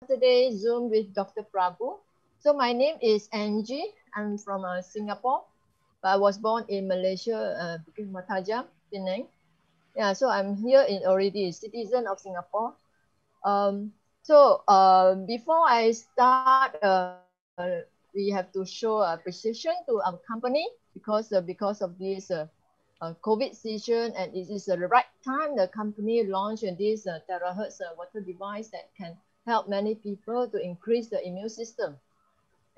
Today's Zoom with Dr. Prabhu. So my name is Angie. I'm from Singapore, but I was born in Malaysia, Bukit Mertajam, Penang. Yeah, so I'm here in already citizen of Singapore. Before I start, we have to show appreciation to our company because of this COVID season, and it is the right time the company launched this terahertz water device that can help many people to increase the immune system,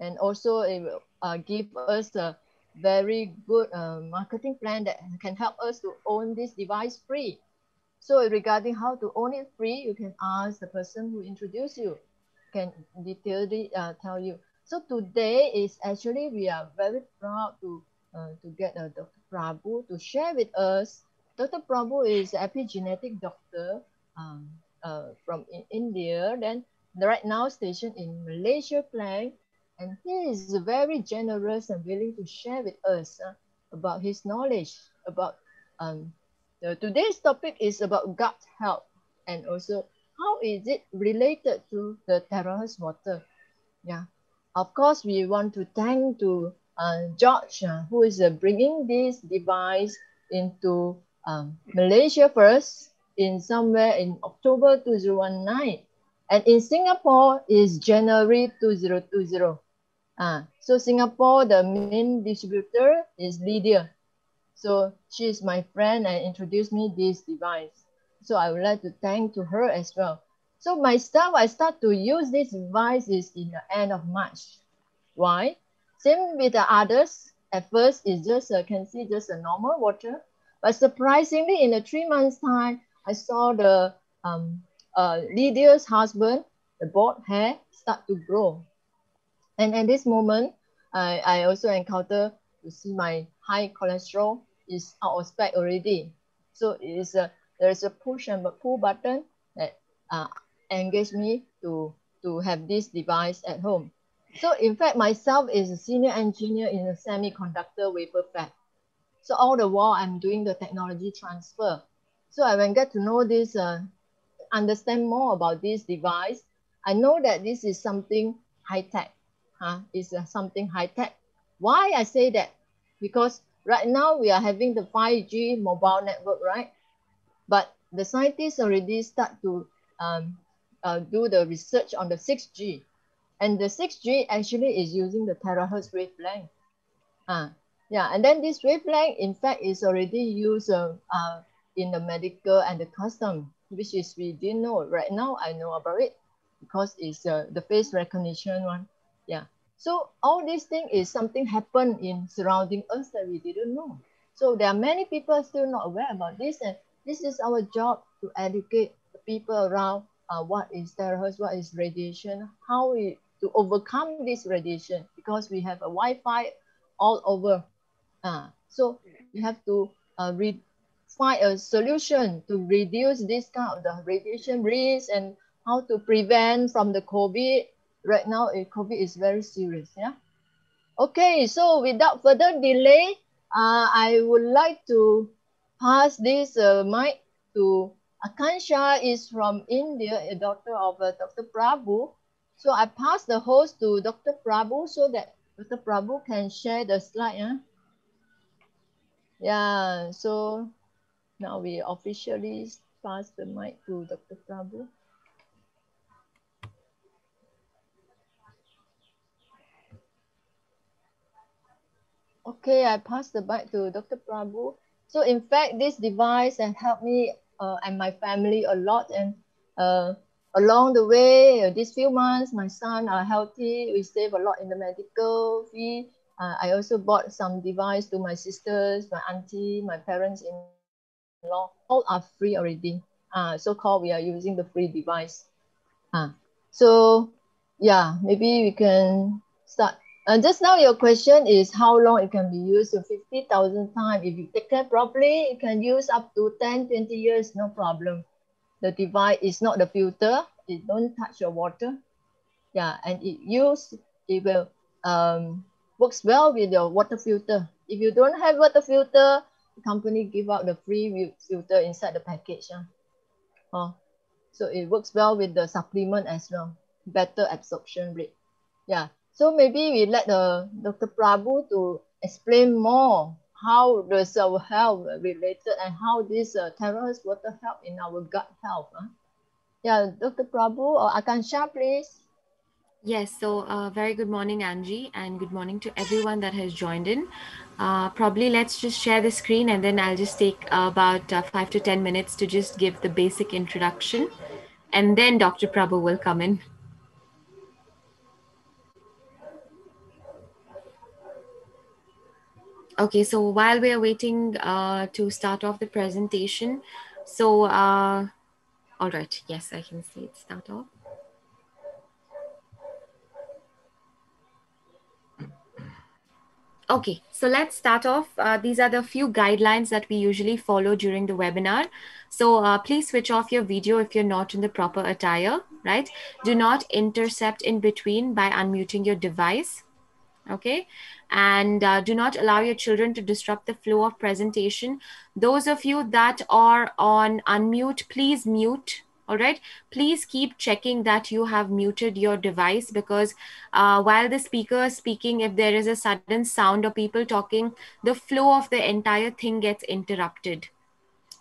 and also it will give us a very good marketing plan that can help us to own this device free. So regarding how to own it free, you can ask the person who introduced you, can detailedly tell you. So today is actually we are very proud to get Dr. Prabhu to share with us. Dr. Prabhu is an epigenetic doctor from India, then right now stationed in Malaysia, Penang, and he is very generous and willing to share with us about his knowledge about today's topic is about gut health, and also how is it related to the terahertz water. Yeah, of course we want to thank to George who is bringing this device into Malaysia first in somewhere in October 2019, and in Singapore is January 2020. So Singapore, the main distributor is Lydia. So she is my friend and introduced me this device. So I would like to thank to her as well. So myself, I start to use this device is in the end of March. Why? Same with the others. At first, it's just can see just a normal water, but surprisingly, in a 3 months time, I saw the Lydia's husband, the bald hair, start to grow. And at this moment, I also encounter to see my high cholesterol is out of spec already. So it is there is a push and pull button that engage me to have this device at home. So in fact, myself is a senior engineer in a semiconductor wafer fab. So all the while I'm doing the technology transfer. So I when get to know this, understand more about this device, I know that this is something high tech. It's something high tech. Why I say that? Because right now we are having the 5G mobile network, right? But the scientists already start to do the research on the 6G. And the 6G actually is using the terahertz wavelength. Yeah, and then this wavelength, in fact, is already used in the medical and the custom, which is we didn't know. Right now, I know about it because it's the face recognition one. Yeah. So all these things is something happened in surrounding us that we didn't know. So there are many people still not aware about this, and this is our job to educate the people around what is terahertz, what is radiation, how we to overcome this radiation, because we have a Wi-Fi all over. So we have to find a solution to reduce this kind of the radiation risk and how to prevent from the COVID. Right now, COVID is very serious. Yeah. Okay. So without further delay, I would like to pass this mic to Akansha. Is from India, a daughter of Dr. Prabhu. So I pass the host to Dr. Prabhu so that Dr. Prabhu can share the slide. Yeah. So now we officially pass the mic to Dr. Prabhu. Okay, I pass the mic to Dr. Prabhu. So in fact, this device has helped me and my family a lot. And along the way, these few months, my son are healthy. We save a lot in the medical fee. I also bought some device to my sisters, my auntie, my parents-in-law. All are free already. So-called we are using the free device. So yeah, maybe we can start. Just now your question is how long it can be used. So 50,000 times. If you take care properly, it can use up to 10, 20 years, no problem. The device is not the filter. It don't touch your water. Yeah, and it will works well with your water filter. If you don't have water filter, the company give out the free filter inside the package. So it works well with the supplement as well. better absorption rate. Yeah. So maybe we let Dr. Prabhu to explain more how does our health related and how this terahertz water help in our gut health. Yeah, Dr. Prabhu or Akansha, please. Yes, so very good morning, Angie, and good morning to everyone that has joined in. Probably let's just share the screen and then I'll just take about 5 to 10 minutes to just give the basic introduction, and then Dr. Prabhu will come in. Okay, so while we are waiting to start off the presentation, so all right, yes, I can see it start off. Okay, so let's start off. These are the few guidelines that we usually follow during the webinar. So please switch off your video if you're not in the proper attire, right? Do not intercept in between by unmuting your device, okay? And do not allow your children to disrupt the flow of presentation. Those of you that are on unmute, please mute. All right, please keep checking that you have muted your device, because while the speaker is speaking, if there is a sudden sound or people talking, the flow of the entire thing gets interrupted.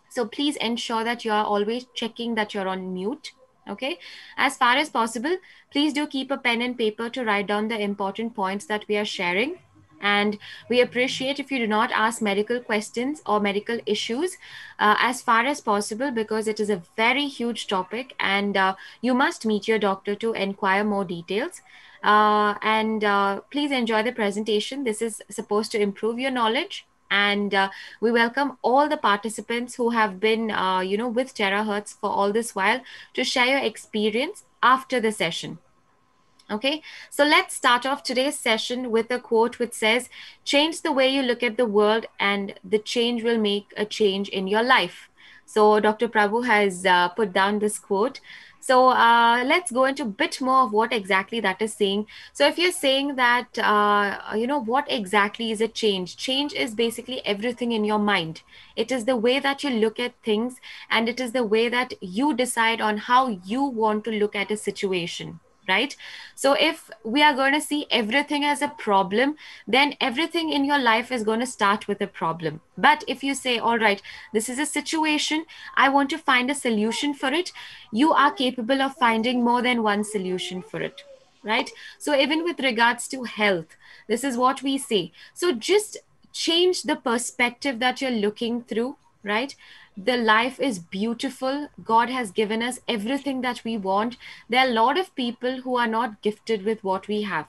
So please ensure that you are always checking that you're on mute. Okay, as far as possible, please do keep a pen and paper to write down the important points that we are sharing. And we appreciate if you do not ask medical questions or medical issues as far as possible, because it is a very huge topic and you must meet your doctor to inquire more details. And please enjoy the presentation. This is supposed to improve your knowledge. And we welcome all the participants who have been, with terahertz for all this while, to share your experience after the session. Okay, so let's start off today's session with a quote which says, "Change the way you look at the world and the change will make a change in your life." So Dr. Prabhu has put down this quote. So let's go into a bit more of what exactly that is saying. So if you're saying that, what exactly is a change? Change is basically everything in your mind. It is the way that you look at things, and it is the way that you decide on how you want to look at a situation. Right? So if we are going to see everything as a problem, then everything in your life is going to start with a problem. But if you say, all right, this is a situation, I want to find a solution for it, you are capable of finding more than one solution for it. Right? So even with regards to health, this is what we say. So just change the perspective that you're looking through, right? The life is beautiful. God has given us everything that we want. There are a lot of people who are not gifted with what we have.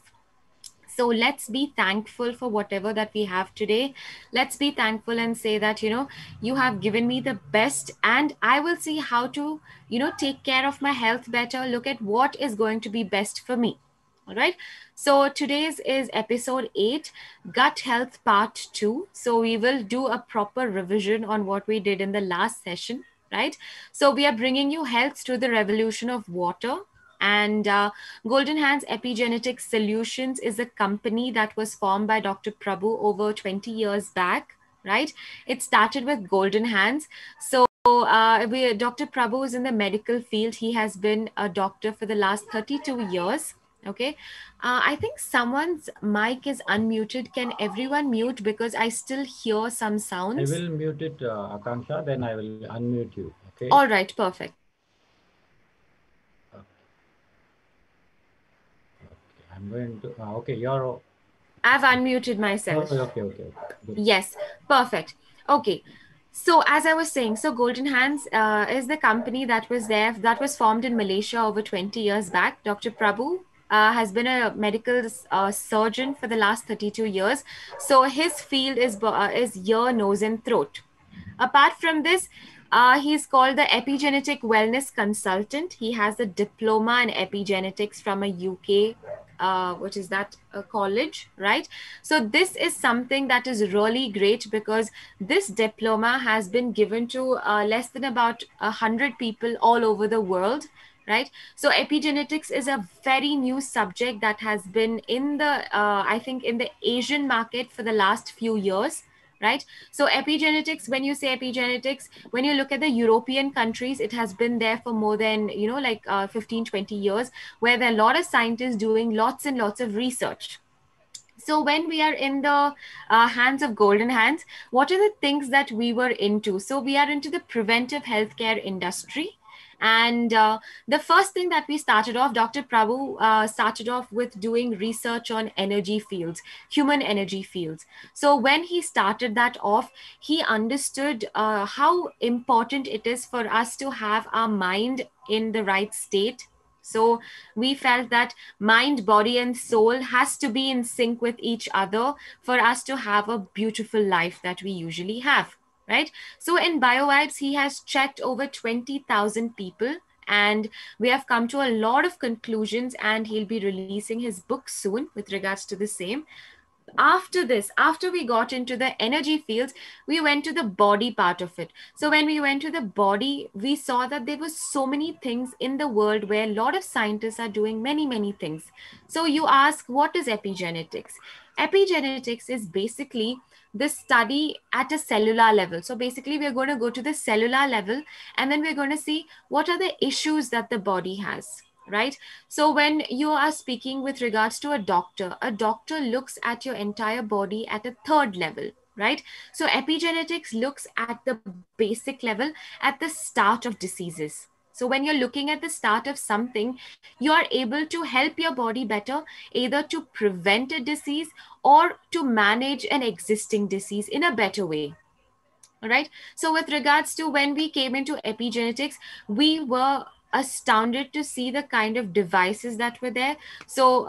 So let's be thankful for whatever that we have today. Let's be thankful and say that, you have given me the best, and I will see how to, take care of my health better. Look at what is going to be best for me. All right. So today's is episode 8, gut health part 2. So we will do a proper revision on what we did in the last session, right? So we are bringing you health through the revolution of water. And Golden Hands Epigenetic Solutions is a company that was formed by Dr. Prabhu over 20 years back, right? It started with Golden Hands. So Dr. Prabhu is in the medical field. He has been a doctor for the last 32 years. Okay. I think someone's mic is unmuted. Can everyone mute? Because I still hear some sounds. I will mute it, Akanksha, then I will unmute you. Okay. All right. Perfect. I'm going to, okay, you're... I've unmuted myself. Oh, okay. Good. Yes, perfect. Okay. So as I was saying, so Golden Hands is the company that was formed in Malaysia over 20 years back. Dr. Prabhu has been a medical surgeon for the last 32 years. So his field is ear, nose, and throat. Apart from this, he's called the Epigenetic Wellness Consultant. He has a diploma in epigenetics from a UK college, right? So this is something that is really great, because this diploma has been given to less than about 100 people all over the world, right? So epigenetics is a very new subject that has been in the I think in the Asian market for the last few years, right? So epigenetics, when you say epigenetics, when you look at the European countries, it has been there for more than, 15, 20 years, where there are a lot of scientists doing lots and lots of research. So when we are in the hands of golden hands, what are the things that we were into? So we are into the preventive healthcare industry. And the first thing that we started off, Dr. Prabhu started off with doing research on energy fields, human energy fields. So when he started that off, he understood how important it is for us to have our mind in the right state. So we felt that mind, body, and soul has to be in sync with each other for us to have a beautiful life that we usually have, right? So in BioVibes, he has checked over 20,000 people, and we have come to a lot of conclusions, and he'll be releasing his book soon with regards to the same. After this, after we got into the energy fields, we went to the body part of it. So when we went to the body, we saw that there were so many things in the world where a lot of scientists are doing many things. So you ask, what is epigenetics? Epigenetics is basically the study at a cellular level. So basically we're going to go to the cellular level, and then we're going to see what are the issues that the body has, right? So when you are speaking with regards to a doctor looks at your entire body at a third level, right? So epigenetics looks at the basic level, at the start of diseases. So when you're looking at the start of something, you are able to help your body better, either to prevent a disease or to manage an existing disease in a better way. All right. So with regards to when we came into epigenetics, we were astounded to see the kind of devices that were there. So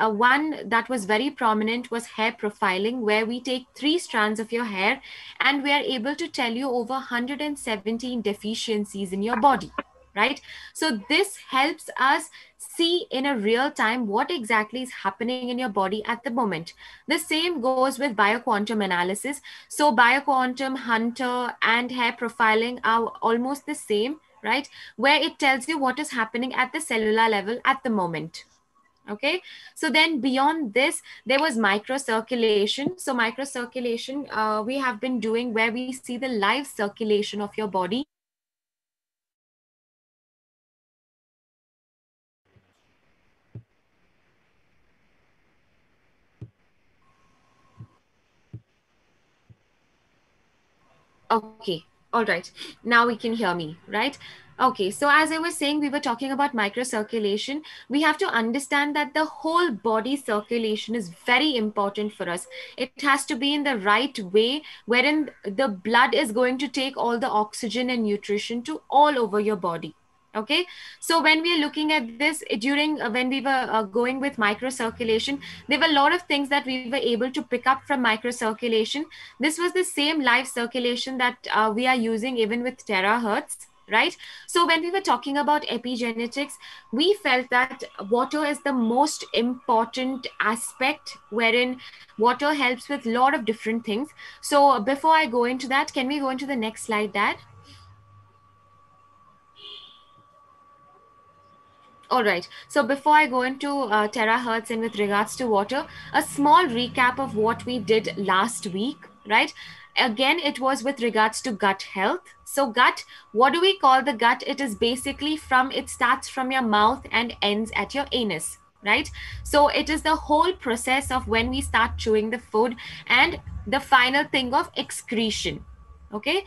one that was very prominent was hair profiling, where we take 3 strands of your hair and we are able to tell you over 117 deficiencies in your body, right? So this helps us see in a real time what exactly is happening in your body at the moment. The same goes with bioquantum analysis. So bioquantum, Hunter, and hair profiling are almost the same, right? Where it tells you what is happening at the cellular level at the moment. Okay, so then beyond this, there was microcirculation. So microcirculation we have been doing, where we see the live circulation of your body. Okay, all right. Now we can hear me, right? Okay, so as I was saying, we were talking about microcirculation. We have to understand that the whole body circulation is very important for us. It has to be in the right way, wherein the blood is going to take all the oxygen and nutrition to all over your body. Okay, so when we are looking at this during when we were going with microcirculation, there were a lot of things that we were able to pick up from microcirculation. This was the same live circulation that we are using even with terahertz, right? So when we were talking about epigenetics, we felt that water is the most important aspect, wherein water helps with a lot of different things. So before I go into that, can we go into the next slide, Dad? All right. So before I go into terahertz and with regards to water, a small recap of what we did last week, right? Again, it was with regards to gut health. So gut, what do we call the gut? It is basically it starts from your mouth and ends at your anus, right? So it is the whole process of when we start chewing the food and the final thing of excretion, okay?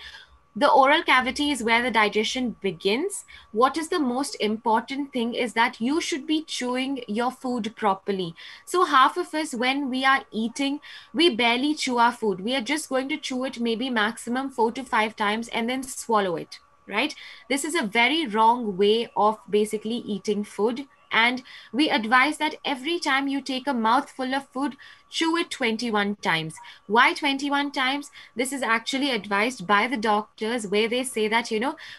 The oral cavity is where the digestion begins. What is the most important thing is that you should be chewing your food properly. So half of us, when we are eating, we barely chew our food. We are just going to chew it maybe maximum 4 to 5 times and then swallow it, right? This is a very wrong way of basically eating food. And we advise that every time you take a mouthful of food, chew it 21 times. Why 21 times? This is actually advised by the doctors, where they say that,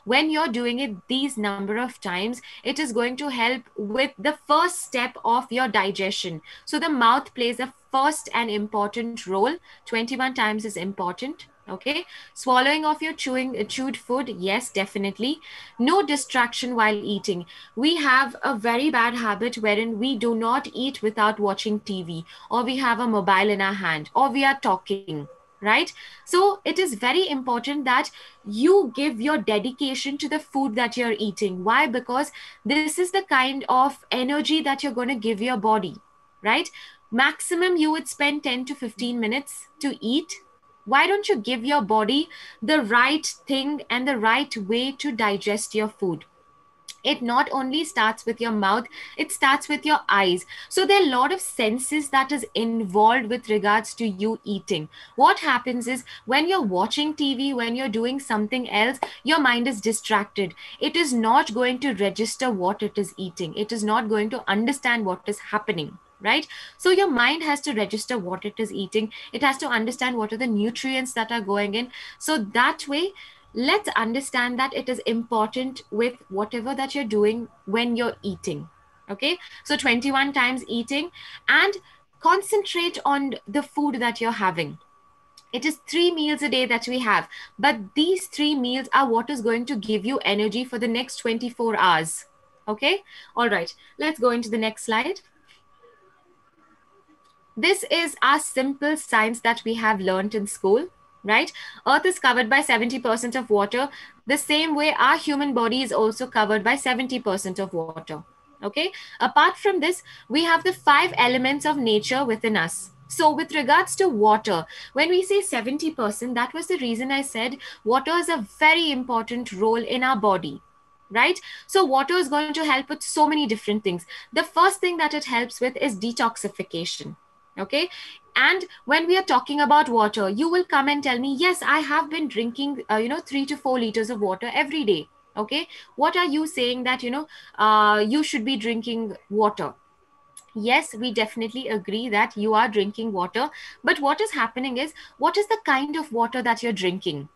when you're doing it these number of times, it is going to help with the first step of your digestion. So the mouth plays a first and important role. 21 times is important. Okay, swallowing of your chewed food, yes, definitely. No distraction while eating. We have a very bad habit wherein we do not eat without watching TV, or we have a mobile in our hand, or we are talking. right? So it is very important that you give your dedication to the food that you're eating. Why? Because this is the kind of energy that you're going to give your body, right? Maximum you would spend 10 to 15 minutes to eat. Why don't you give your body the right thing and the right way to digest your food? It not only starts with your mouth, it starts with your eyes. So there are a lot of senses that is involved with regards to you eating. What happens is when you're watching TV, when you're doing something else, your mind is distracted. It is not going to register what it is eating. It is not going to understand what is happening, right? So your mind has to register what it is eating. It has to understand what are the nutrients that are going in. So that way, let's understand that it is important with whatever that you're doing when you're eating. Okay, so 21 times eating, and concentrate on the food that you're having. It is 3 meals a day that we have, but these 3 meals are what is going to give you energy for the next 24 hours. Okay, all right, let's go into the next slide. This is our simple science that we have learned in school, right? Earth is covered by 70% of water. The same way our human body is also covered by 70% of water. Okay, apart from this, we have the 5 elements of nature within us. So with regards to water, when we say 70%, that was the reason I said water is a very important role in our body, right? So water is going to help with so many different things. The first thing that it helps with is detoxification. Okay, and when we are talking about water, you will come and tell me, yes, I have been drinking 3 to 4 liters of water every day. Okay, what are you saying that you should be drinking water? Yes, we definitely agree that you are drinking water, but what is happening is, what is the kind of water that you're drinking?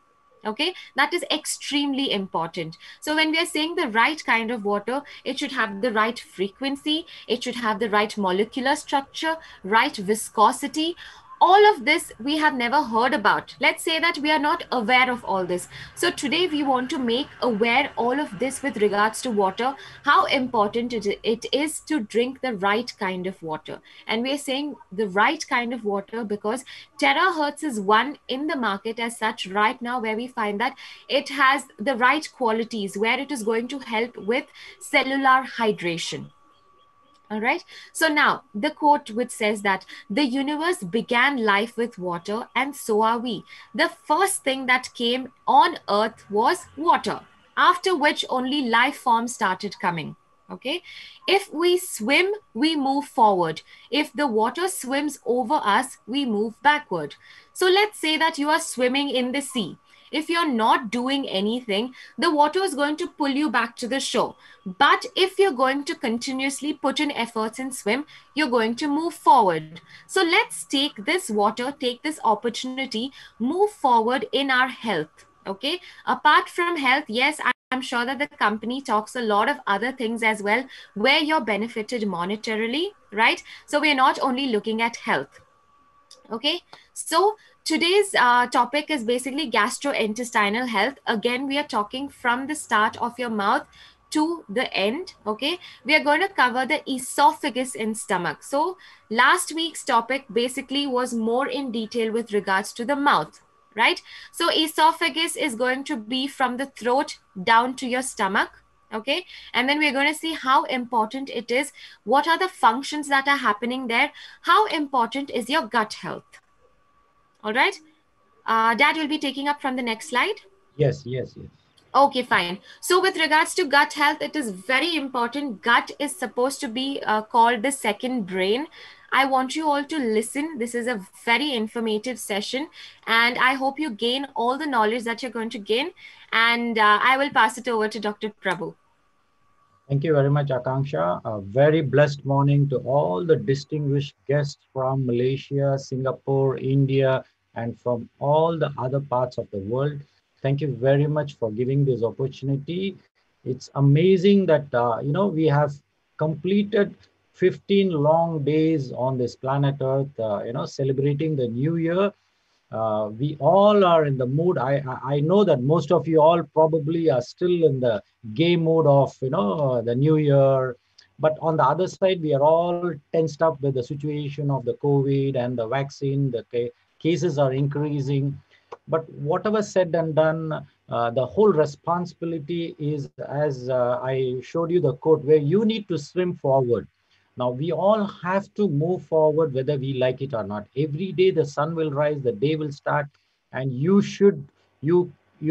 Okay, that is extremely important. So when we are saying the right kind of water, it should have the right frequency, it should have the right molecular structure, right viscosity. All of this we have never heard about. Let's say that we are not aware of all this. So today we want to make aware all of this with regards to water, how important it is to drink the right kind of water. And we are saying the right kind of water because terahertz is one in the market as such right now, where we find that it has the right qualities, where it is going to help with cellular hydration. All right. So now the quote which says that the universe began life with water, and so are we. The first thing that came on earth was water, after which only life forms started coming. Okay. If we swim, we move forward. If the water swims over us, we move backward. So let's say that you are swimming in the sea. If you're not doing anything, the water is going to pull you back to the shore. But if you're going to continuously put in efforts and swim, you're going to move forward. So let's take this water, take this opportunity, move forward in our health. Okay. Apart from health, yes, I'm sure that the company talks a lot of other things as well, where you're benefited monetarily, right? So we're not only looking at health. Okay, so today's topic is basically gastrointestinal health. Again, we are talking from the start of your mouth to the end. Okay, we are going to cover the esophagus and stomach. So last week's topic basically was more in detail with regards to the mouth, right? So esophagus is going to be from the throat down to your stomach. Okay, and then we're going to see how important it is, what are the functions that are happening there, how important is your gut health. All right, Dad will be taking up from the next slide. Yes. Okay, fine. So with regards to gut health, it is very important. Gut is supposed to be called the second brain. I want you all to listen. This is a very informative session, and I hope you gain all the knowledge that you're going to gain. And I will pass it over to Dr. Prabhu. Thank you very much, Akanksha. A very blessed morning to all the distinguished guests from Malaysia, Singapore, India, and from all the other parts of the world. Thank you very much for giving this opportunity. It's amazing that, we have completed 15 long days on this planet Earth, celebrating the new year. We all are in the mood. I know that most of you all probably are still in the gay mood of the new year, but on the other side we are all tensed up with the situation of the COVID and the vaccine, the cases are increasing. But whatever said and done, the whole responsibility is, as I showed you the quote, where you need to swim forward. Now, we all have to move forward, whether we like it or not. Every day the sun will rise, the day will start, and you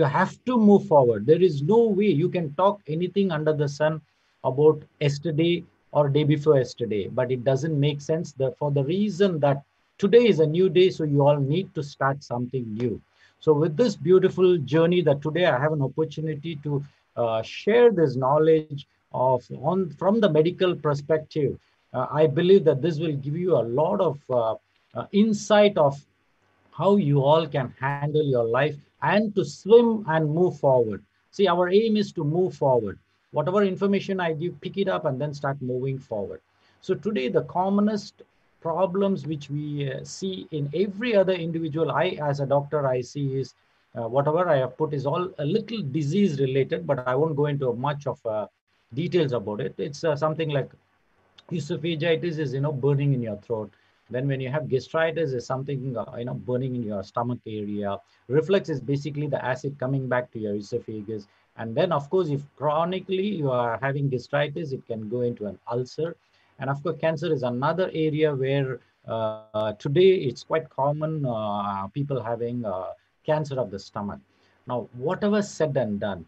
have to move forward. There is no way you can talk anything under the sun about yesterday or day before yesterday, but it doesn't make sense for the reason that today is a new day, so you all need to start something new. So with this beautiful journey that today I have an opportunity to share this knowledge from the medical perspective, I believe that this will give you a lot of insight of how you all can handle your life and to swim and move forward. See, our aim is to move forward. Whatever information I give, pick it up and then start moving forward. So today, the commonest problems which we see in every other individual, as a doctor, I see is whatever I have put is all a little disease related, but I won't go into much of details about it. It's something like esophagitis is, burning in your throat. Then when you have gastritis is something, burning in your stomach area. Reflux is basically the acid coming back to your esophagus. And then, of course, if chronically you are having gastritis, it can go into an ulcer. And of course, cancer is another area where today it's quite common, people having cancer of the stomach. Now, whatever said and done,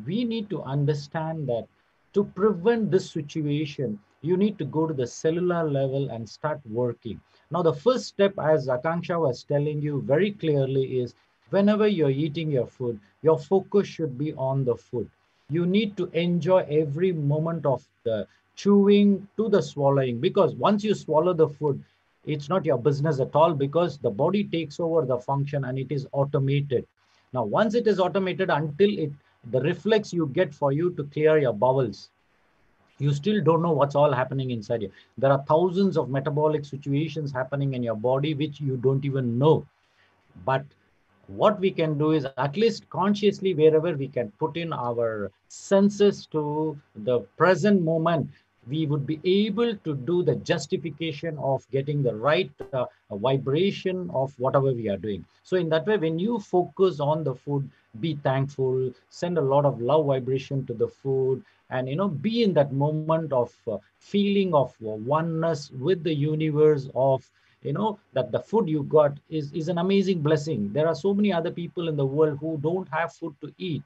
we need to understand that to prevent this situation, you need to go to the cellular level and start working. Now, the first step, as Akanksha was telling you very clearly, is whenever you're eating your food, your focus should be on the food. You need to enjoy every moment of the chewing to the swallowing, because once you swallow the food, it's not your business at all, because the body takes over the function and it is automated. Now, once it is automated, until the reflex you get for you to clear your bowels, you still don't know what's all happening inside you. There are thousands of metabolic situations happening in your body which you don't even know. But what we can do is, at least consciously, wherever we can put in our senses to the present moment, we would be able to do the justification of getting the right vibration of whatever we are doing. So in that way, when you focus on the food, be thankful, send a lot of love vibration to the food, and be in that moment of feeling of oneness with the universe, of that the food you got is an amazing blessing. There are so many other people in the world who don't have food to eat.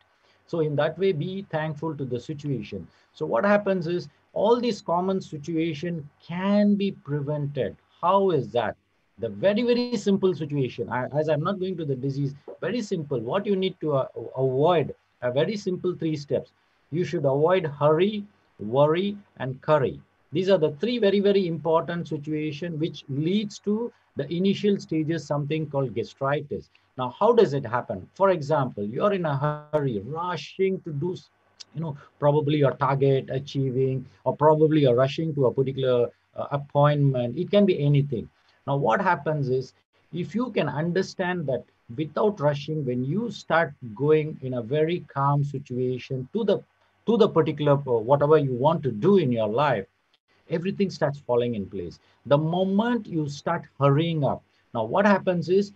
So in that way, be thankful to the situation. So what happens is, all these common situations can be prevented. How is that? The very, very simple situation, as I'm not going to the disease, very simple. What you need to avoid, a very simple 3 steps. You should avoid hurry, worry, and curry. These are the 3 very, very important situations which leads to the initial stages, something called gastritis. Now, how does it happen? For example, you're in a hurry, rushing to do, probably your target achieving, or probably you're rushing to a particular appointment. It can be anything. Now, what happens is, if you can understand that without rushing, when you start going in a very calm situation to the particular whatever you want to do in your life, everything starts falling in place. The moment you start hurrying up, now what happens is,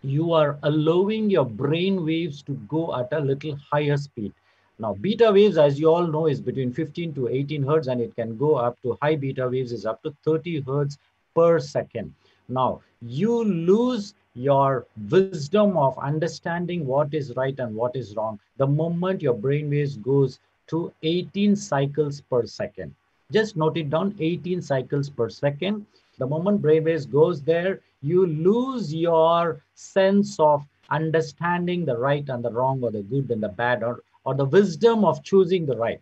you are allowing your brain waves to go at a little higher speed. Now, beta waves, as you all know, is between 15 to 18 hertz, and it can go up to high beta waves is up to 30 hertz per second. Now, you lose your wisdom of understanding what is right and what is wrong the moment your brain waves goes to 18 cycles per second. Just note it down, 18 cycles per second. The moment brainwaves goes there, you lose your sense of understanding the right and the wrong, or the good and the bad, or the wisdom of choosing the right.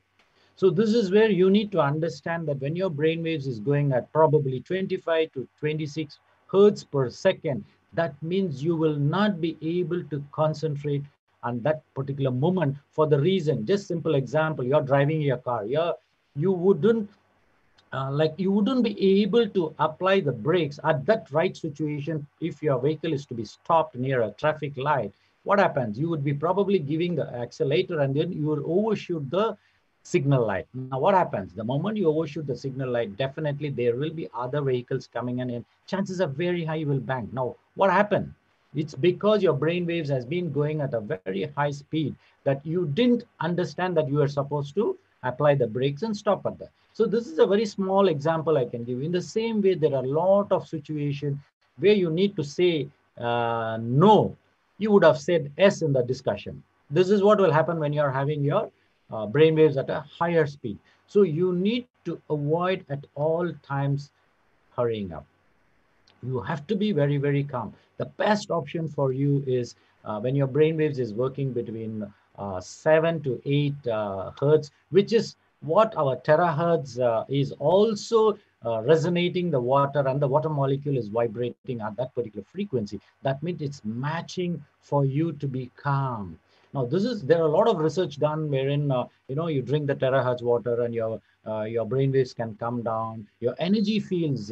So this is where you need to understand that when your brainwaves is going at probably 25 to 26 hertz per second, that means you will not be able to concentrate on that particular moment, for the reason, just simple example, you're driving your car, you wouldn't you wouldn't be able to apply the brakes at that right situation if your vehicle is to be stopped near a traffic light. What happens? You would be probably giving the accelerator, and then you will overshoot the signal light. Now what happens? The moment you overshoot the signal light, definitely there will be other vehicles coming in and chances are very high you will bang. Now what happened? It's because your brain waves has been going at a very high speed that you didn't understand that you are supposed to apply the brakes and stop at that. So this is a very small example I can give. In the same way, there are a lot of situations where you need to say no. You would have said yes in the discussion. This is what will happen when you're having your brain waves at a higher speed. So you need to avoid at all times hurrying up. You have to be very, very calm. The best option for you is when your brain waves is working between 7 to 8 hertz, which is what our terahertz is also resonating the water, and the water molecule is vibrating at that particular frequency. That means it's matching for you to be calm. Now, there are a lot of research done wherein you drink the terahertz water and your brain waves can come down. Your energy feels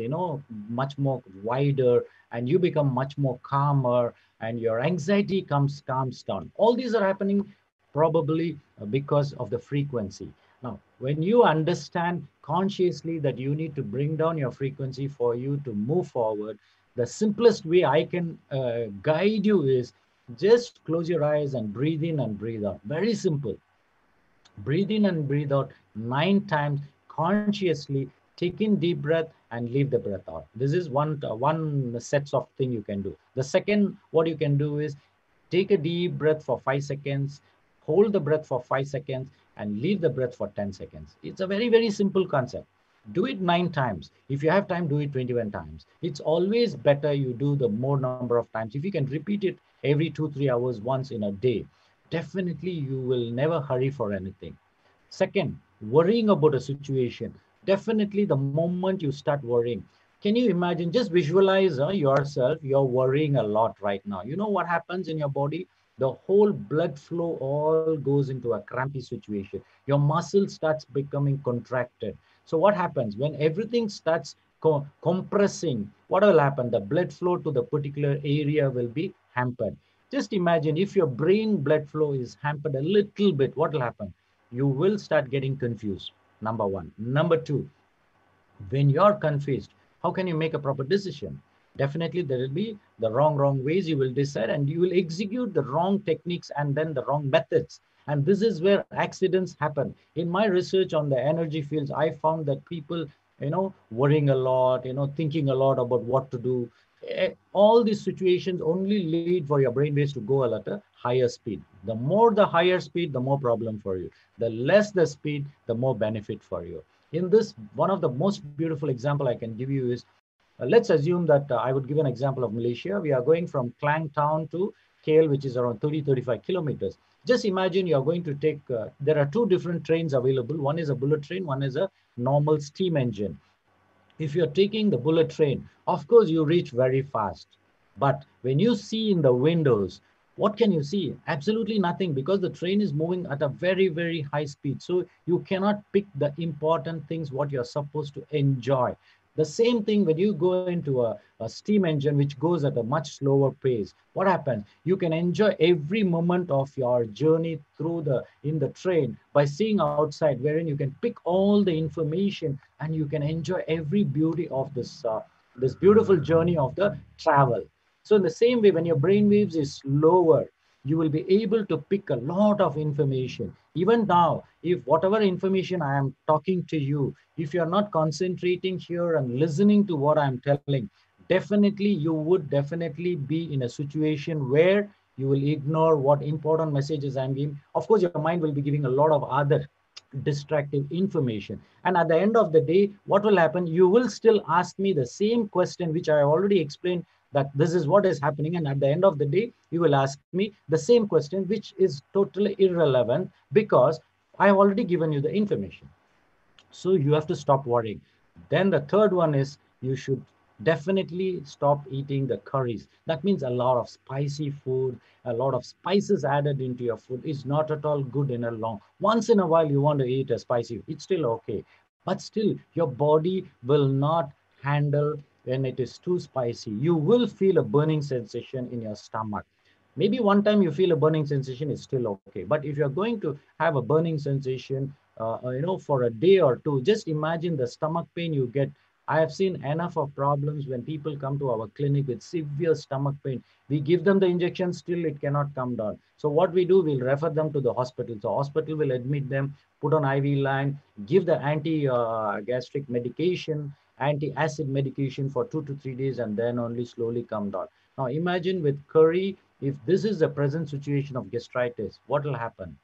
much more wider, and you become much more calmer, and your anxiety calms down. All these are happening probably because of the frequency. Now, when you understand consciously that you need to bring down your frequency for you to move forward, the simplest way I can guide you is just close your eyes and breathe in and breathe out. Very simple. Breathe in and breathe out 9 times consciously. Take in deep breath and leave the breath out. This is one sets of thing you can do. The second, what you can do is take a deep breath for 5 seconds, hold the breath for 5 seconds, and leave the breath for 10 seconds. It's a very, very simple concept. Do it 9 times. If you have time, do it 21 times. It's always better you do the more number of times. If you can repeat it every 2-3 hours once in a day, definitely you will never hurry for anything. Second, worrying about a situation. Definitely the moment you start worrying, can you imagine, just visualize yourself, you're worrying a lot right now. You know what happens in your body? The whole blood flow all goes into a crampy situation. Your muscle starts becoming contracted. So what happens when everything starts compressing? What will happen? The blood flow to the particular area will be hampered. Just imagine if your brain blood flow is hampered a little bit, what will happen? You will start getting confused, number one. Number two, when you're confused, how can you make a proper decision? Definitely there will be the wrong ways you will decide, and you will execute the wrong techniques and then the wrong methods. And this is where accidents happen. In my research on the energy fields, I found that people, worrying a lot, thinking a lot about what to do. All these situations only lead for your brain waves to go at a higher speed. The higher speed, the more problem for you. The less the speed, the more benefit for you. In this, one of the most beautiful example I can give you is, let's assume that I would give an example of Malaysia. We are going from Klang town to KL, which is around 30-35 kilometers. Just imagine you're going to take, there are 2 different trains available. One is a bullet train, one is a normal steam engine. If you're taking the bullet train, of course you reach very fast. But when you see in the windows, what can you see? Absolutely nothing, because the train is moving at a very, very high speed. So you cannot pick the important things, what you're supposed to enjoy. The same thing when you go into a steam engine, which goes at a much slower pace. What happens? You can enjoy every moment of your journey in the train by seeing outside, wherein you can pick all the information and you can enjoy every beauty of this beautiful journey of the travel. So in the same way, when your brain waves is lower, you will be able to pick a lot of information. Even now, if whatever information I am talking to you, if you're not concentrating here and listening to what I'm telling, definitely you would definitely be in a situation where you will ignore what important messages I'm giving. Of course, your mind will be giving a lot of other distractive information. And at the end of the day, what will happen? You will still ask me the same question, which I already explained, that this is what is happening. And at the end of the day, you will ask me the same question, which is totally irrelevant because I have already given you the information. So you have to stop worrying. Then the third one is you should definitely stop eating the curries. That means a lot of spicy food, a lot of spices added into your food is not at all good in a long. Once in a while you want to eat a spicy, it's still okay. But still your body will not handle when it is too spicy. You will feel a burning sensation in your stomach. Maybe one time you feel a burning sensation is still okay. But if you're going to have a burning sensation for a day or two. Just imagine the stomach pain you get. I have seen enough of problems when people come to our clinic with severe stomach pain. We give them the injection, still it cannot come down. So what we do, we'll refer them to the hospital. So hospital will admit them, put on IV line, give the anti-gastric medication, anti-acid medication for 2 to 3 days, and then only slowly come down. Now imagine with curry, if this is the present situation of gastritis, what will happen?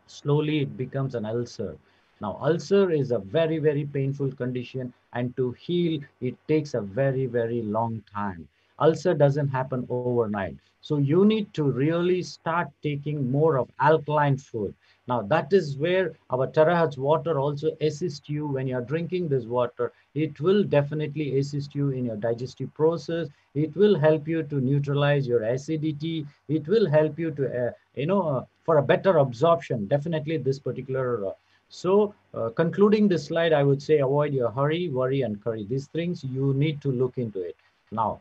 Slowly it becomes an ulcer. Now, ulcer is a very, very painful condition, and to heal, it takes a very, very long time. Ulcer doesn't happen overnight. So you need to really start taking more of alkaline food. Now, that is where our terahertz water also assists you when you're drinking this water. It will definitely assist you in your digestive process. It will help you to neutralize your acidity. It will help you to, for a better absorption, definitely this particular. Concluding this slide, I would say avoid your hurry, worry, and curry. These things, you need to look into it. Now,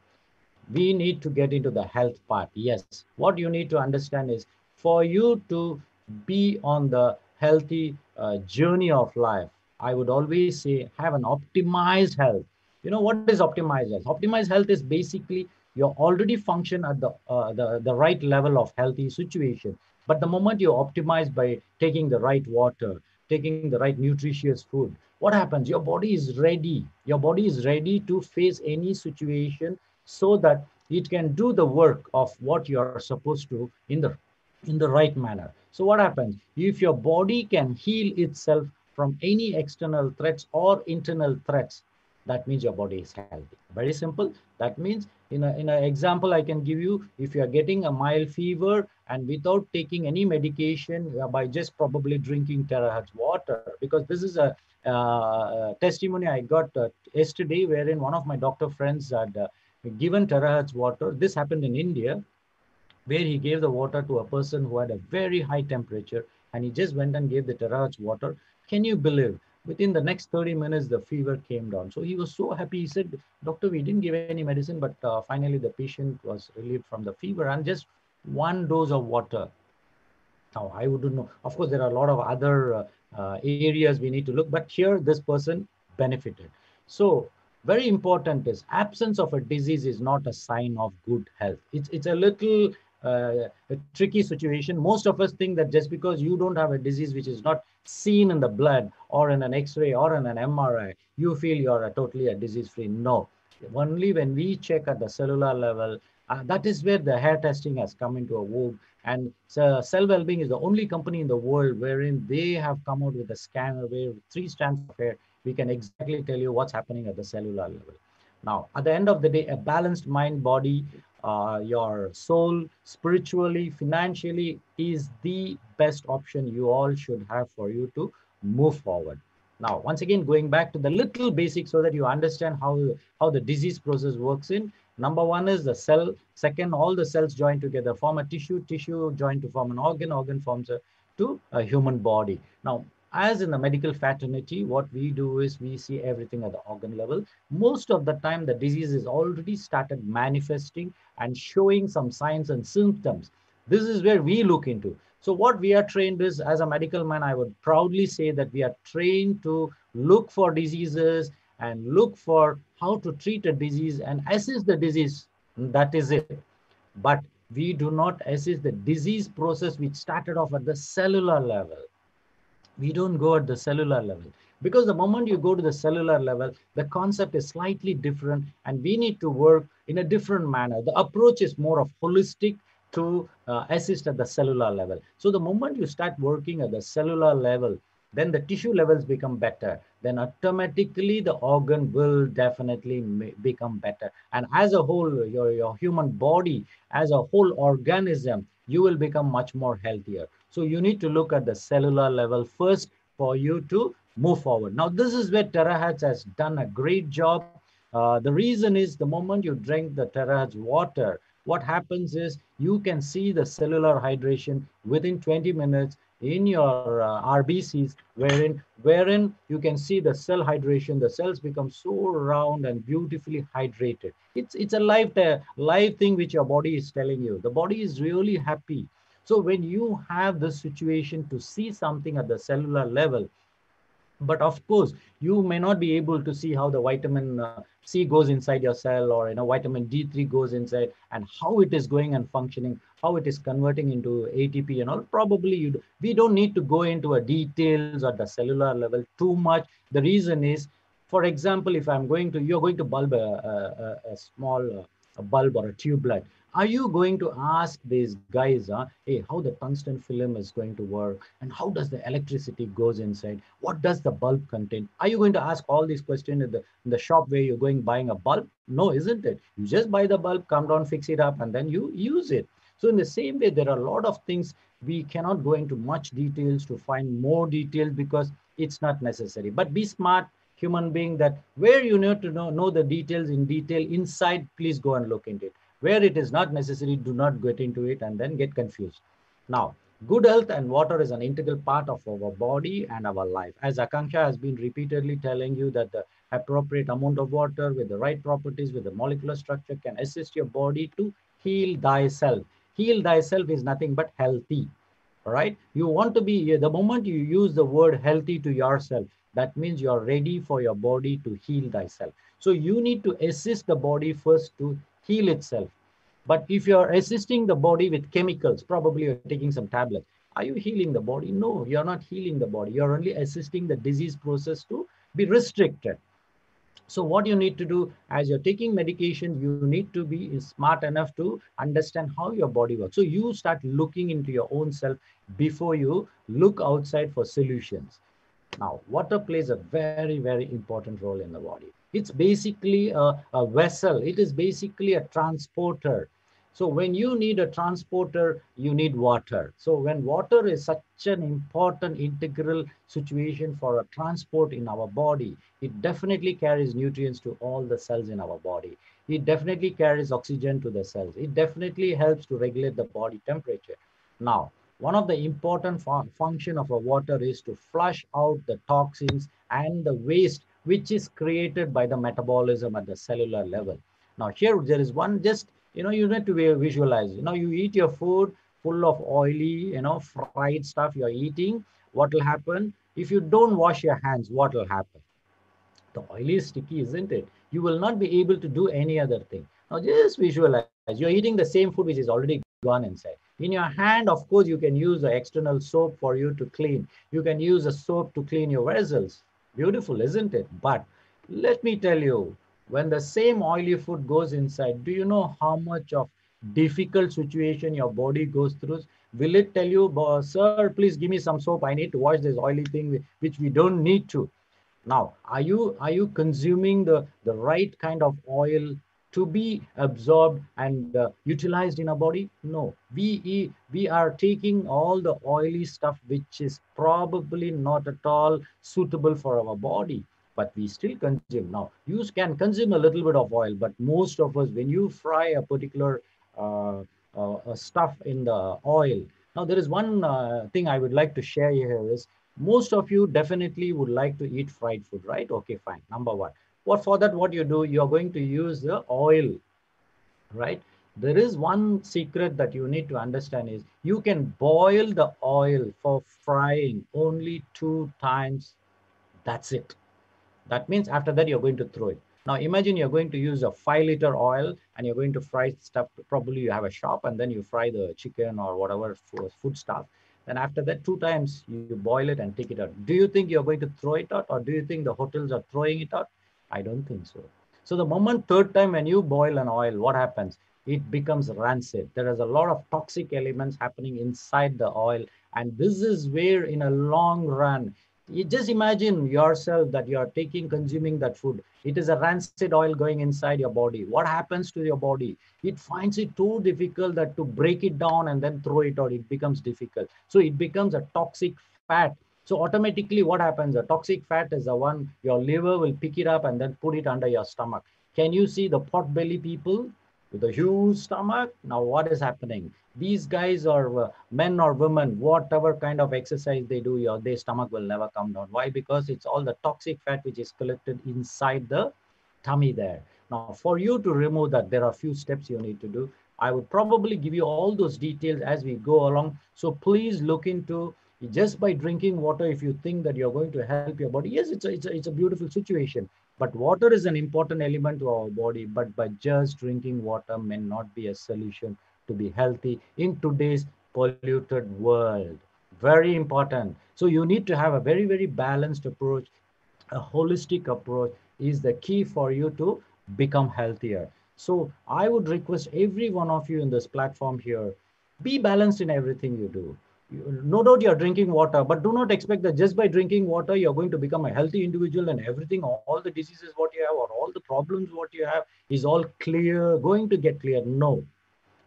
we need to get into the health part. Yes, what you need to understand is for you to be on the healthy journey of life, I would always say have an optimized health. You know, what is optimized health? Optimized health is basically you already function at the right level of healthy situation. But the moment you optimize by taking the right water, taking the right nutritious food, what happens? Your body is ready. Your body is ready to face any situation so that it can do the work of what you are supposed to in the right manner. So what happens? If your body can heal itself from any external threats or internal threats, that means your body is healthy. Very simple. That means in an example I can give you, if you are getting a mild fever and without taking any medication, by just probably drinking terahertz water, because this is a testimony I got yesterday, wherein one of my doctor friends had given terahertz water. This happened in India, where he gave the water to a person who had a very high temperature, and he just went and gave the terahertz water. Can you believe? Within the next 30 minutes, the fever came down. So he was so happy. He said, "Doctor, we didn't give any medicine, but finally the patient was relieved from the fever, and just one dose of water." Now, I wouldn't know. Of course, there are a lot of other areas we need to look, but here this person benefited. So very important is absence of a disease is not a sign of good health. It's a little a tricky situation. Most of us think that just because you don't have a disease which is not seen in the blood or in an X-ray or in an MRI, you feel you're totally a disease-free. No, only when we check at the cellular level, that is where the hair testing has come into a vogue. And Cell Wellbeing is the only company in the world wherein they have come out with a scanner where 3 strands of hair, we can exactly tell you what's happening at the cellular level. Now, at the end of the day, a balanced mind, body, your soul, spiritually, financially, is the best option you all should have for you to move forward. Now, once again, going back to the little basics so that you understand how the disease process works in. Number one is the cell. Second, all the cells join together, form a tissue, tissue join to form an organ forms a human body. Now, as in the medical fraternity, what we do is we see everything at the organ level. Most of the time, the disease is already started manifesting and showing some signs and symptoms. This is where we look into. So what we are trained is, as a medical man, I would proudly say that we are trained to look for diseases and look for how to treat a disease and assess the disease. That is it. But we do not assess the disease process which started off at the cellular level. We don't go at the cellular level, because the moment you go to the cellular level, the concept is slightly different and we need to work in a different manner. The approach is more of holistic to assist at the cellular level. So the moment you start working at the cellular level, then the tissue levels become better. Then automatically the organ will definitely become better. And as a whole, your human body, as a whole organism, you will become much more healthier. So you need to look at the cellular level first for you to move forward. Now, this is where terahertz has done a great job. The reason is the moment you drink the terahertz water, what happens is you can see the cellular hydration within 20 minutes in your RBCs, wherein you can see the cell hydration. The cells become so round and beautifully hydrated. It's a live thing which your body is telling you. The body is really happy. So when you have the situation to see something at the cellular level, But of course, you may not be able to see how the vitamin C goes inside your cell, or vitamin D3 goes inside, and how it is going and functioning, how it is converting into ATP and all. Probably we don't need to go into a details at the cellular level too much. The reason is, for example, if you're going to bulb a small a bulb or a tubelight, are you going to ask these guys, hey, how the tungsten film is going to work, and how does the electricity goes inside? What does the bulb contain? Are you going to ask all these questions in the shop where you're going buying a bulb? No, isn't it? You just buy the bulb, come down, fix it up, and then you use it. So in the same way, there are a lot of things we cannot go into much details to find more details because it's not necessary. But be smart human being, that where you need to know the details in detail inside, please go and look into it. Where it is not necessary, do not get into it and then get confused. Now, good health and water is an integral part of our body and our life. As Akanksha has been repeatedly telling you, that the appropriate amount of water with the right properties, with the molecular structure, can assist your body to heal thyself. Heal thyself is nothing but healthy. All right. You want to be, the moment you use the word healthy to yourself, that means you're ready for your body to heal thyself. So you need to assist the body first to heal itself. But if you're assisting the body with chemicals, probably you're taking some tablets. Are you healing the body? No, you're not healing the body. You're only assisting the disease process to be restricted. So what you need to do as you're taking medication, you need to be smart enough to understand how your body works. So you start looking into your own self before you look outside for solutions. Now, water plays a very, very important role in the body. It's basically a vessel. It is basically a transporter. So when you need a transporter, you need water. So when water is such an important integral situation for a transport in our body, it definitely carries nutrients to all the cells in our body. It definitely carries oxygen to the cells. It definitely helps to regulate the body temperature. Now, one of the important function of a water is to flush out the toxins and the waste which is created by the metabolism at the cellular level. Now here there is one, just you need to visualize, you eat your food full of oily, fried stuff you're eating. What will happen if you don't wash your hands? What will happen? The oil is sticky, isn't it? You will not be able to do any other thing. Now just visualize you're eating the same food which is already gone inside. In your hand, of course, you can use the external soap for you to clean. You can use a soap to clean your vessels. Beautiful, isn't it? But let me tell you, when the same oily food goes inside, do you know how much of difficult situation your body goes through? Will it tell you, sir, please give me some soap, I need to wash this oily thing, which we don't need to? Now, are you consuming the right kind of oil to be absorbed and utilized in our body? No, we are taking all the oily stuff which is probably not at all suitable for our body, but we still consume. Now, you can consume a little bit of oil, but most of us, when you fry a particular stuff in the oil. Now, there is one thing I would like to share here is, most of you definitely would like to eat fried food, right? Okay, fine. Number one. For that, what you do, you're going to use the oil, right? There is one secret that you need to understand is, you can boil the oil for frying only 2 times. That's it. That means after that, you're going to throw it. Now, imagine you're going to use a 5-liter oil and you're going to fry stuff. Probably you have a shop and then you fry the chicken or whatever food stuff. Then after that, 2 times you boil it and take it out. Do you think you're going to throw it out, or do you think the hotels are throwing it out? I don't think so. So the moment 3rd time when you boil an oil, what happens? It becomes rancid. There is a lot of toxic elements happening inside the oil. And this is where in a long run, you just imagine yourself that you are consuming that food. It is a rancid oil going inside your body. What happens to your body? It finds it too difficult that to break it down and then throw it out. It becomes difficult. So it becomes a toxic fat. So automatically what happens? A toxic fat is the one your liver will pick it up and then put it under your stomach. Can you see the pot belly people with a huge stomach? Now what is happening? These guys are men or women, whatever kind of exercise they do, their stomach will never come down. Why? Because it's all the toxic fat which is collected inside the tummy there. Now, for you to remove that, there are a few steps you need to do. I would probably give you all those details as we go along. So please look into Just by drinking water, if you think that you're going to help your body, yes, it's a beautiful situation. But water is an important element to our body. But by just drinking water may not be a solution to be healthy in today's polluted world. Very important. So you need to have a very, very balanced approach. A holistic approach is the key for you to become healthier. So I would request every one of you in this platform here, be balanced in everything you do. No doubt you're drinking water, but do not expect that just by drinking water, you're going to become a healthy individual and everything, all the diseases what you have or all the problems what you have is all clear, going to get clear. No,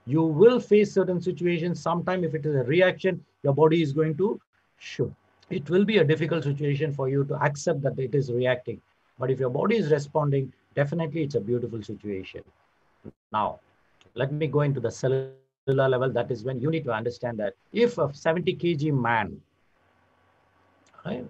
you will face certain situations. Sometime if it is a reaction, your body is going to show. It will be a difficult situation for you to accept that it is reacting. But if your body is responding, definitely it's a beautiful situation. Now, let me go into the cellular level. That is when you need to understand that if a 70 kg man, right,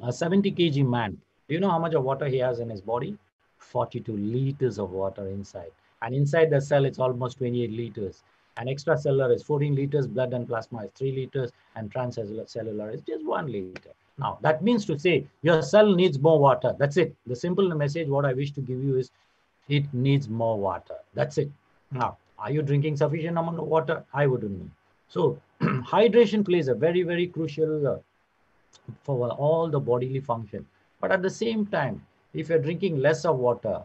a 70 kg man, do you know how much of water he has in his body? 42 liters of water inside. And inside the cell, it's almost 28 liters. And extracellular is 14 liters, blood and plasma is 3 liters, and transcellular is just 1 liter. Now, that means to say your cell needs more water. That's it. The simple message what I wish to give you is it needs more water. That's it. Now, are you drinking sufficient amount of water? I wouldn't know. So, hydration plays a very, very crucial for all the bodily function. But at the same time, if you're drinking less of water,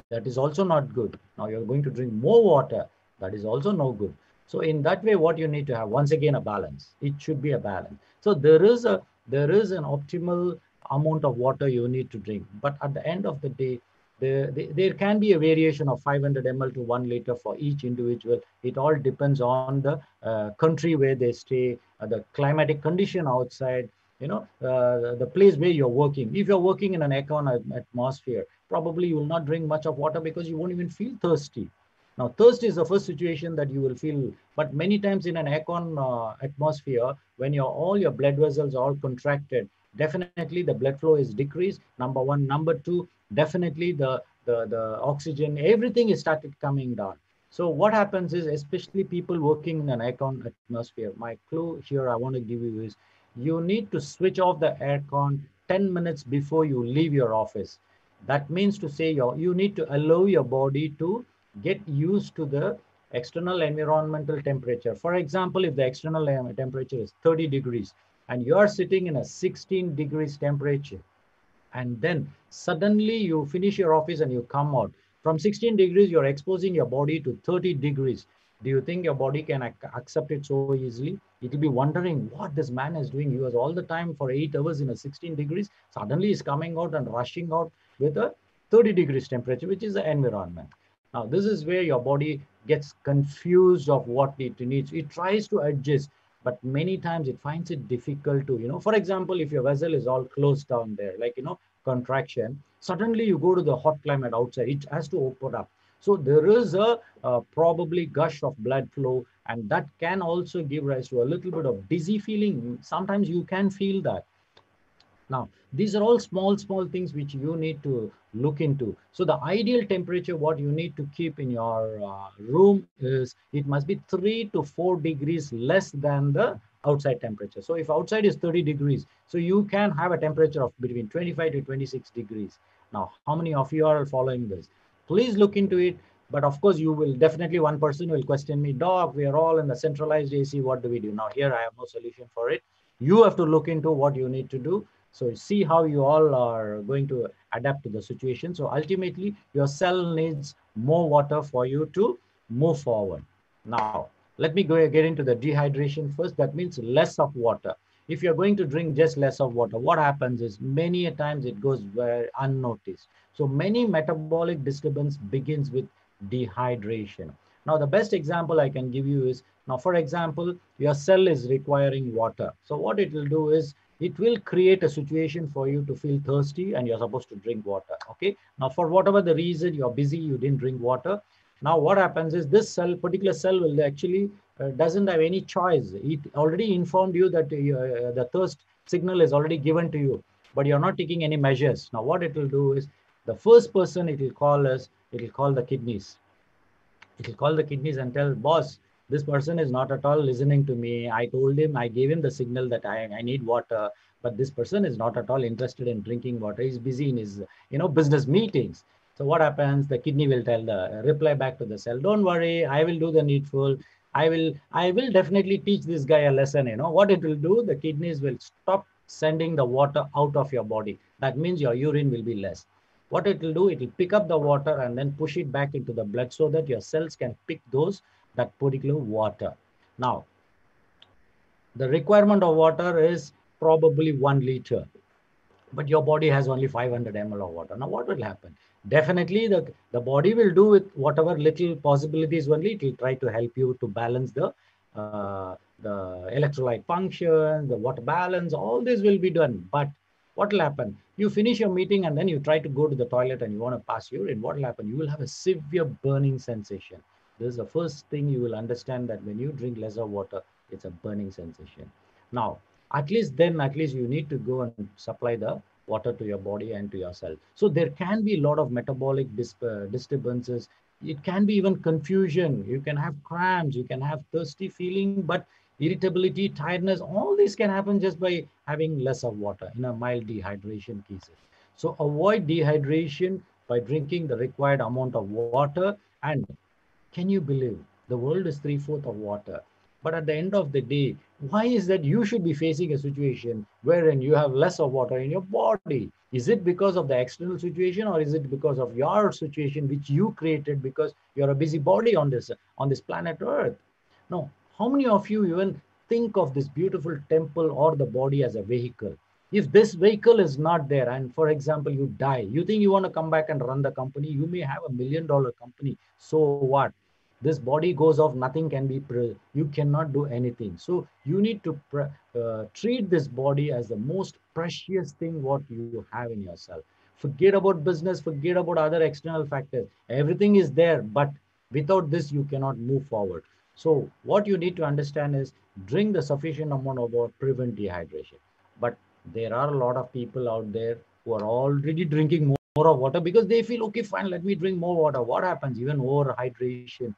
that is also not good. Now you're going to drink more water, that is also no good. So in that way, what you need to have, once again, a balance. It should be a balance. So there is an optimal amount of water you need to drink. But at the end of the day, there can be a variation of 500 ml to 1 liter for each individual. It all depends on the country where they stay, the climatic condition outside, the place where you're working. If you're working in an aircon atmosphere, probably you will not drink much of water because you won't even feel thirsty. Now, thirst is the first situation that you will feel, but many times in an aircon atmosphere, when all your blood vessels are all contracted, definitely the blood flow is decreased, number one. Number two, definitely the oxygen, everything is started coming down. So what happens is, especially people working in an aircon atmosphere, my clue here I want to give you is, you need to switch off the aircon 10 minutes before you leave your office. That means to say you need to allow your body to get used to the external environmental temperature. For example, if the external temperature is 30 degrees and you are sitting in a 16 degrees temperature, and then suddenly you finish your office and you come out, from 16 degrees, you're exposing your body to 30 degrees. Do you think your body can accept it so easily? It will be wondering what this man is doing. He was all the time for 8 hours in a 16 degrees. Suddenly he's coming out and rushing out with a 30 degrees temperature, which is the environment. Now, this is where your body gets confused of what it needs. It tries to adjust, but many times it finds it difficult to, for example, if your vessel is all closed down there, like, contraction, suddenly you go to the hot climate outside, it has to open up. So there is a probably gush of blood flow, and that can also give rise to a little bit of dizzy feeling. Sometimes you can feel that. Now, these are all small things which you need to look into. So the ideal temperature, what you need to keep in your room is, it must be 3 to 4 degrees less than the outside temperature. So if outside is 30 degrees, so you can have a temperature of between 25 to 26 degrees. Now, how many of you are following this? Please look into it. But of course, you will definitely, one person will question me, Doc, we are all in the centralized AC. What do we do? Now, here I have no solution for it. You have to look into what you need to do. So see how you all are going to adapt to the situation. So ultimately, your cell needs more water for you to move forward. Now, let me get into the dehydration first. That means less of water. If you're going to drink just less of water, what happens is many a times it goes very unnoticed. So many metabolic disturbance begins with dehydration. Now, the best example I can give you is, now, for example, your cell is requiring water. So what it will do is, it will create a situation for you to feel thirsty and you're supposed to drink water. Okay. Now, for whatever the reason, you're busy, you didn't drink water. Now, what happens is this particular cell will actually doesn't have any choice. It already informed you that the thirst signal is already given to you, but you're not taking any measures. Now, what it will do is, the first person it will call the kidneys. It will call the kidneys and tell, boss, This person is not at all listening to me. I told him, I gave him the signal that I need water, but this person is not at all interested in drinking water. He's busy in his, business meetings. So what happens? The kidney will tell the reply back to the cell, don't worry, I will do the needful. I will definitely teach this guy a lesson. What it will do, the kidneys will stop sending the water out of your body. That means your urine will be less. What it will do, it will pick up the water and then push it back into the blood so that your cells can pick that particular water. Now, the requirement of water is probably 1 liter, but your body has only 500 ml of water. Now, what will happen? Definitely, the body will do with whatever little possibilities only. It will try to help you to balance the electrolyte function, the water balance, all this will be done. But what will happen? You finish your meeting and then you try to go to the toilet and you want to pass urine. What will happen? You will have a severe burning sensation. This is the first thing you will understand, that when you drink lesser water, it's a burning sensation. Now, at least you need to go and supply the water to your body and to yourself. So there can be a lot of metabolic disturbances. It can be even confusion. You can have cramps, you can have thirsty feeling, but irritability, tiredness, all this can happen just by having less of water in a mild dehydration cases. So avoid dehydration by drinking the required amount of water. And can you believe the world is 3/4 of water? But at the end of the day, why is that you should be facing a situation wherein you have less of water in your body? Is it because of the external situation, or is it because of your situation which you created because you're a busybody on this planet Earth? No. How many of you even think of this beautiful temple or the body as a vehicle? If this vehicle is not there, and for example, you die, you think you want to come back and run the company, you may have $1 million company. So what? This body goes off, nothing can be, you cannot do anything. So you need to treat this body as the most precious thing what you have in yourself. Forget about business, forget about other external factors. Everything is there, but without this, you cannot move forward. So what you need to understand is drink the sufficient amount of water, prevent dehydration. But there are a lot of people out there who are already drinking more of water because they feel, okay, fine, let me drink more water. What happens? Even overhydration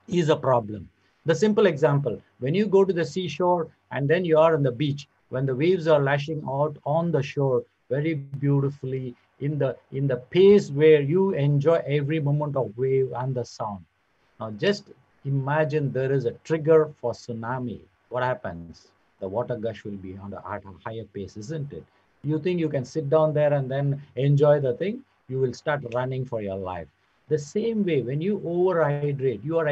is a problem. The simple example, when you go to the seashore and then you are on the beach, when the waves are lashing out on the shore very beautifully in the pace where you enjoy every moment of wave and the sound. Now just imagine there is a trigger for tsunami. What happens? The water gush will be at a higher pace, isn't it? You think you can sit down there and then enjoy the thing? You will start running for your life. The same way, when you overhydrate, you are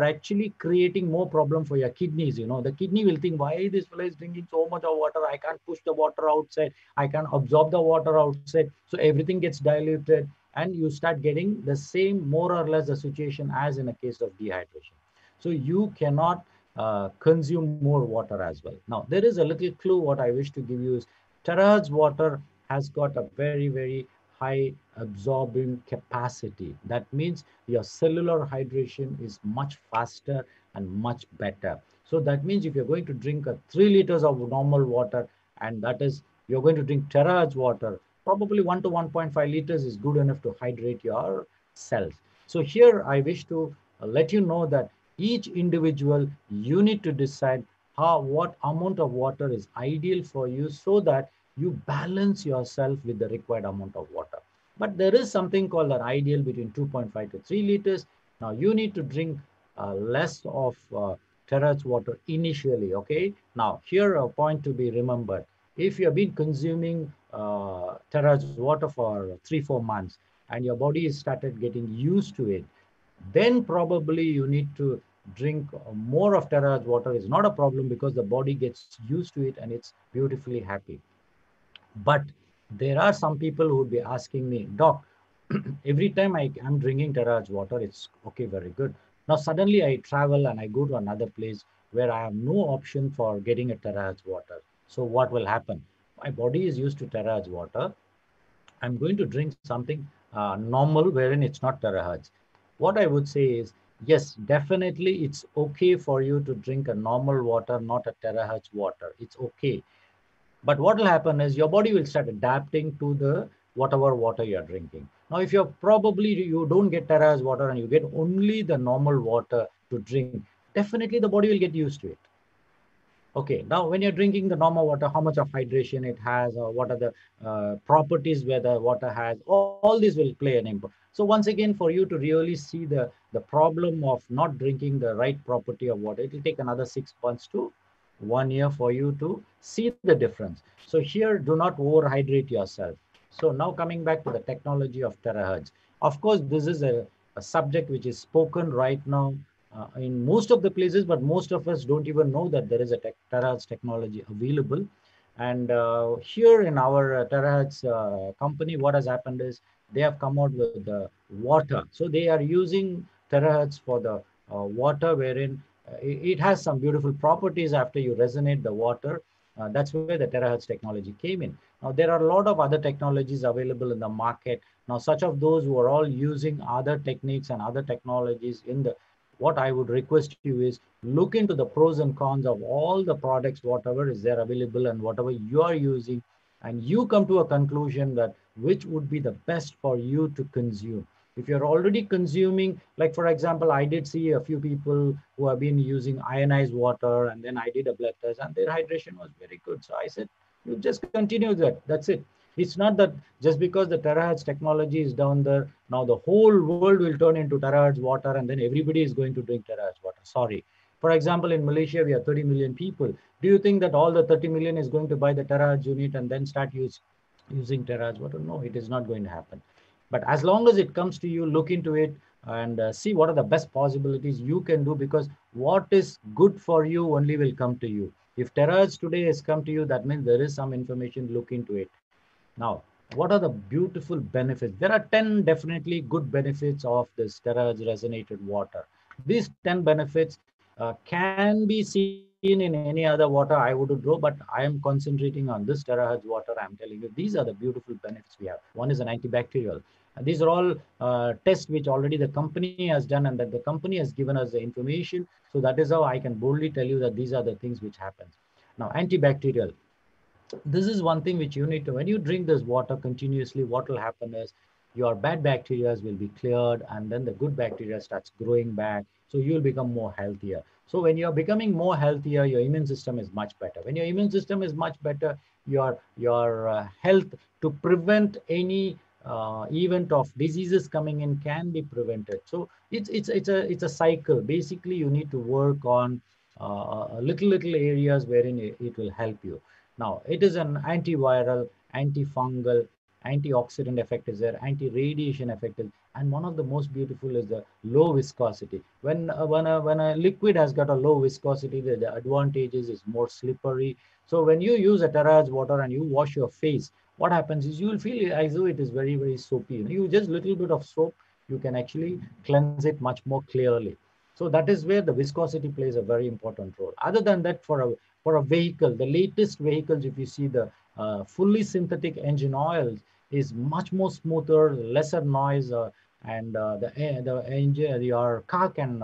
actually creating more problem for your kidneys. The kidney will think, why this fellow is drinking so much of water? I can't push the water outside. I can't absorb the water outside. So everything gets diluted, and you start getting the same, more or less, the situation as in a case of dehydration. So you cannot consume more water as well. Now, there is a little clue what I wish to give you is terahertz water has got a very, very high absorbing capacity. That means your cellular hydration is much faster and much better. So that means if you're going to drink 3 liters of normal water, and that is you're going to drink terahertz water, probably 1 to 1.5 liters is good enough to hydrate your cells. So here I wish to let you know that each individual, you need to decide what amount of water is ideal for you so that you balance yourself with the required amount of water. But there is something called an ideal between 2.5 to 3 liters. Now you need to drink less of terahertz water initially, okay? Now here a point to be remembered. If you have been consuming terahertz water for 3-4 months and your body has started getting used to it, then probably you need to drink more of terahertz water. Is not a problem because the body gets used to it and it's beautifully happy. But there are some people who would be asking me, Doc, every time I'm drinking terahertz water, it's okay, very good. Now suddenly I travel and I go to another place where I have no option for getting a terahertz water. So what will happen? My body is used to terahertz water. I'm going to drink something normal wherein it's not terahertz. What I would say is, yes, definitely it's okay for you to drink a normal water, not a terahertz water. It's okay. But what will happen is your body will start adapting to the whatever water you're drinking. Now, if you don't get terahertz water and you get only the normal water, to drink, definitely the body will get used to it. Okay, now when you're drinking the normal water, how much of hydration it has, or what are the properties where the water has, all this will play an impact. So once again, for you to really see the problem of not drinking the right property of water, it will take another 6 months to 1 year for you to see the difference. So here, do not overhydrate yourself. So now coming back to the technology of terahertz. Of course, this is a subject which is spoken right now in most of the places, but most of us don't even know that there is a terahertz technology available. And here in our terahertz company, what has happened is they have come out with the water. So they are using terahertz for the water, wherein it has some beautiful properties after you resonate the water. That's where the terahertz technology came in. Now, there are a lot of other technologies available in the market. Now, such of those who are all using other techniques and other technologies in the, what I would request you is look into the pros and cons of all the products, whatever is there available and whatever you are using, and you come to a conclusion that which would be the best for you to consume. If you're already consuming, like for example, I did see a few people who have been using ionized water, and then I did a blood test and their hydration was very good. So I said, you just continue that. That's it. It's not that just because the terahertz technology is down there, now the whole world will turn into terahertz water and then everybody is going to drink terahertz water. Sorry. For example, in Malaysia, we have 30 million people. Do you think that all the 30 million is going to buy the terahertz unit and then start using terahertz water? No, it is not going to happen. But as long as it comes to you, look into it and see what are the best possibilities you can do, because what is good for you only will come to you. If terahertz today has come to you, that means there is some information, look into it. Now, what are the beautiful benefits? There are 10 definitely good benefits of this terahertz resonated water. These 10 benefits can be seen in any other water I would draw, but I am concentrating on this terahertz water. I'm telling you, these are the beautiful benefits we have. One is an antibacterial. And these are all tests which already the company has done and that the company has given us the information. So that is how I can boldly tell you that these are the things which happen. Now, antibacterial. This is one thing which you need to, when you drink this water continuously, what will happen is your bad bacteria will be cleared and then the good bacteria starts growing back. So you will become more healthier. So when you're becoming more healthier, your immune system is much better. When your immune system is much better, your health to prevent any event of diseases coming in can be prevented. So it's a cycle. Basically, you need to work on little areas wherein it will help you. Now, it is an antiviral, antifungal, antioxidant effect is there, anti-radiation effect is, and one of the most beautiful is the low viscosity. When a liquid has got a low viscosity, the advantage is more slippery. So when you use a terahertz water and you wash your face, what happens is you will feel as though it is very, very soapy. You just little bit of soap, you can actually cleanse it much more clearly. So that is where the viscosity plays a very important role. Other than that, for a vehicle, the latest vehicles, if you see the fully synthetic engine oils, is much more smoother, lesser noise, and the engine, your car can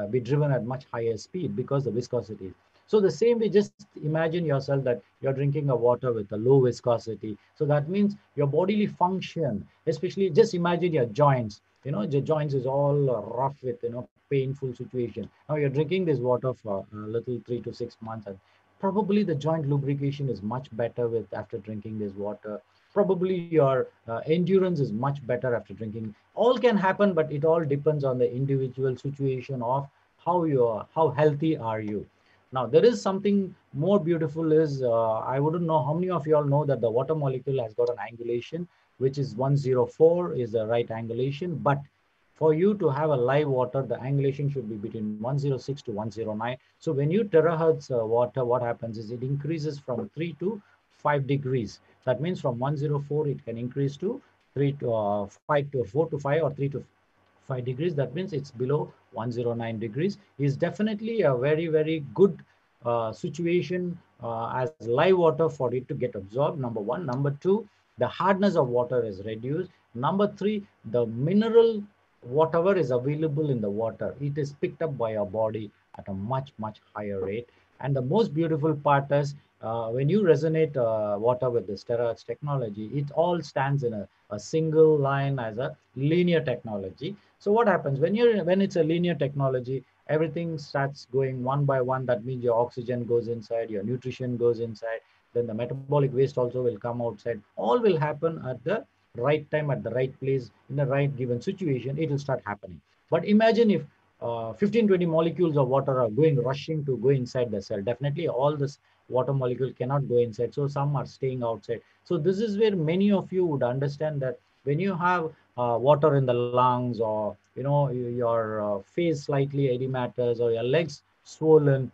be driven at much higher speed because the viscosity. So the same way, just imagine yourself that you're drinking a water with a low viscosity. So that means your bodily function, especially just imagine your joints. The joints is all rough with, painful situation. Now you're drinking this water for a little 3 to 6 months, and probably the joint lubrication is much better with after drinking this water. Probably your endurance is much better after drinking. All can happen, but it all depends on the individual situation of how healthy are you. Now, there is something more beautiful is, I wouldn't know how many of you all know that the water molecule has got an angulation, which is 104 is the right angulation. But for you to have a live water, the angulation should be between 106 to 109. So when you terahertz water, what happens is it increases from 3 to 5 degrees. That means from 104, it can increase to 3 to 5 to 4 to 5 or 3 to 5 degrees. That means it's below 109 degrees. Is definitely a very, very good situation as live water for it to get absorbed. Number one. Number two, the hardness of water is reduced. Number three, the mineral, whatever is available in the water, it is picked up by our body at a much, much higher rate. And the most beautiful part is when you resonate water with this terahertz technology, it all stands in a single line as a linear technology. So what happens when it's a linear technology, everything starts going one by one. That means your oxygen goes inside, your nutrition goes inside, then the metabolic waste also will come outside. All will happen at the right time, at the right place, in the right given situation. It will start happening. But imagine if 15-20 molecules of water are rushing to go inside the cell. Definitely all this water molecule cannot go inside, so some are staying outside. So this is where many of you would understand that when you have water in the lungs, or your face slightly edematous, or your legs swollen,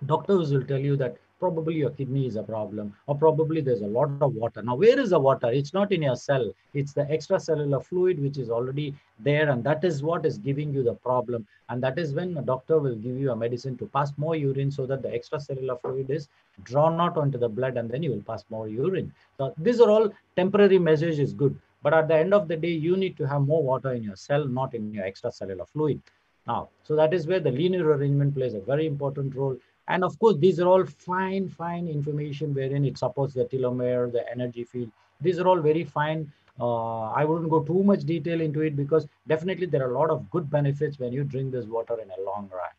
doctors will tell you that probably your kidney is a problem, or probably there's a lot of water. Now, where is the water? It's not in your cell. It's the extracellular fluid which is already there, and that is what is giving you the problem. And that is when a doctor will give you a medicine to pass more urine, so that the extracellular fluid is drawn out onto the blood, and then you will pass more urine. So these are all temporary measures, is good. But at the end of the day, you need to have more water in your cell, not in your extracellular fluid. Now, so that is where the linear arrangement plays a very important role. And of course, these are all fine information wherein it supports the telomere, the energy field. These are all very fine. I wouldn't go too much detail into it, because definitely there are a lot of good benefits when you drink this water in a long run.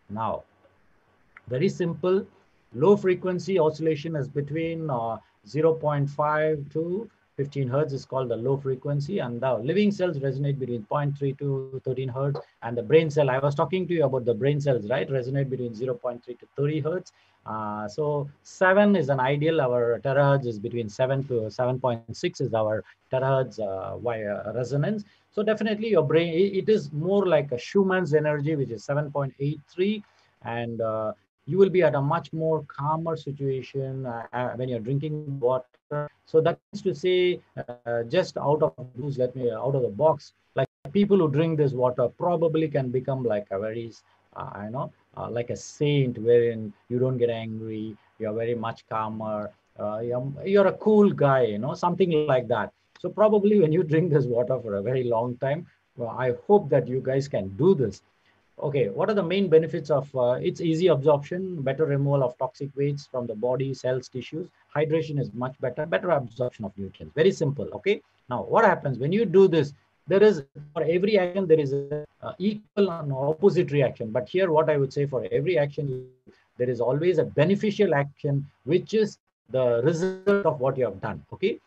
Now, very simple, low frequency oscillation is between 0.5 to 15 hertz is called the low frequency, and the living cells resonate between 0.3 to 13 hertz, and the brain cell, I was talking to you about the brain cells, right, resonate between 0.3 to 30 hertz. So 7 is an ideal. Our terahertz is between 7 to 7.6 is our terahertz resonance. So definitely your brain, it is more like a Schumann's energy, which is 7.83, and you will be at a much more calmer situation when you're drinking water. So that means to say, just out of out of the box, like people who drink this water probably can become like a very, like a saint, wherein you don't get angry, you're very much calmer, you're a cool guy, something like that. So probably when you drink this water for a very long time, well, I hope that you guys can do this. Okay, what are the main benefits of its easy absorption, better removal of toxic wastes from the body, cells, tissues. Hydration is much better absorption of nutrients. Very simple, okay? Now, what happens when you do this? There is, for every action, there is a equal and opposite reaction. But here, what I would say, for every action, there is always a beneficial action, which is the result of what you have done, okay?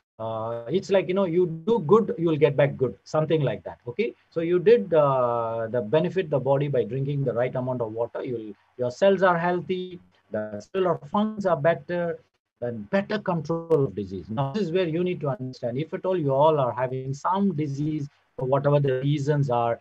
It's like, you do good, you will get back good, something like that, okay? So you did the benefit the body by drinking the right amount of water. Your cells are healthy, the cellular functions are better, then better control of disease. Now, this is where you need to understand, if at all you all are having some disease, or whatever the reasons are,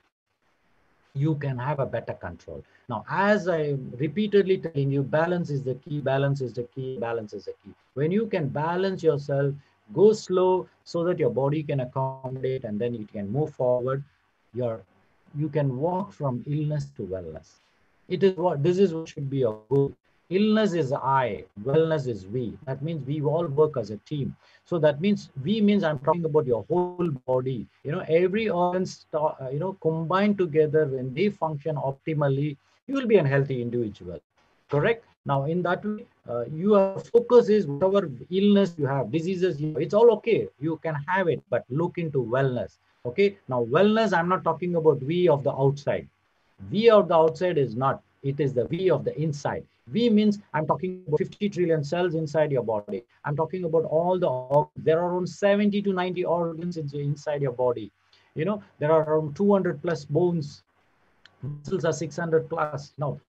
you can have a better control. Now, as I'm repeatedly telling you, balance is the key, balance is the key, balance is the key. When you can balance yourself, go slow so that your body can accommodate, and then it can move forward. You can walk from illness to wellness. This is what should be your goal. Illness is I, wellness is we. That means we all work as a team. So that means I'm talking about your whole body. Every organ, combined together, when they function optimally, you will be a healthy individual. Correct? Now, in that way, your focus is whatever illness you have, diseases, it's all okay. You can have it, but look into wellness. Okay? Now, wellness, I'm not talking about we of the outside. We of the outside is not. It is the we of the inside. We means I'm talking about 50 trillion cells inside your body. I'm talking about all the organs. There are around 70 to 90 organs inside your body. There are around 200 plus bones. Muscles are 600 plus. Now,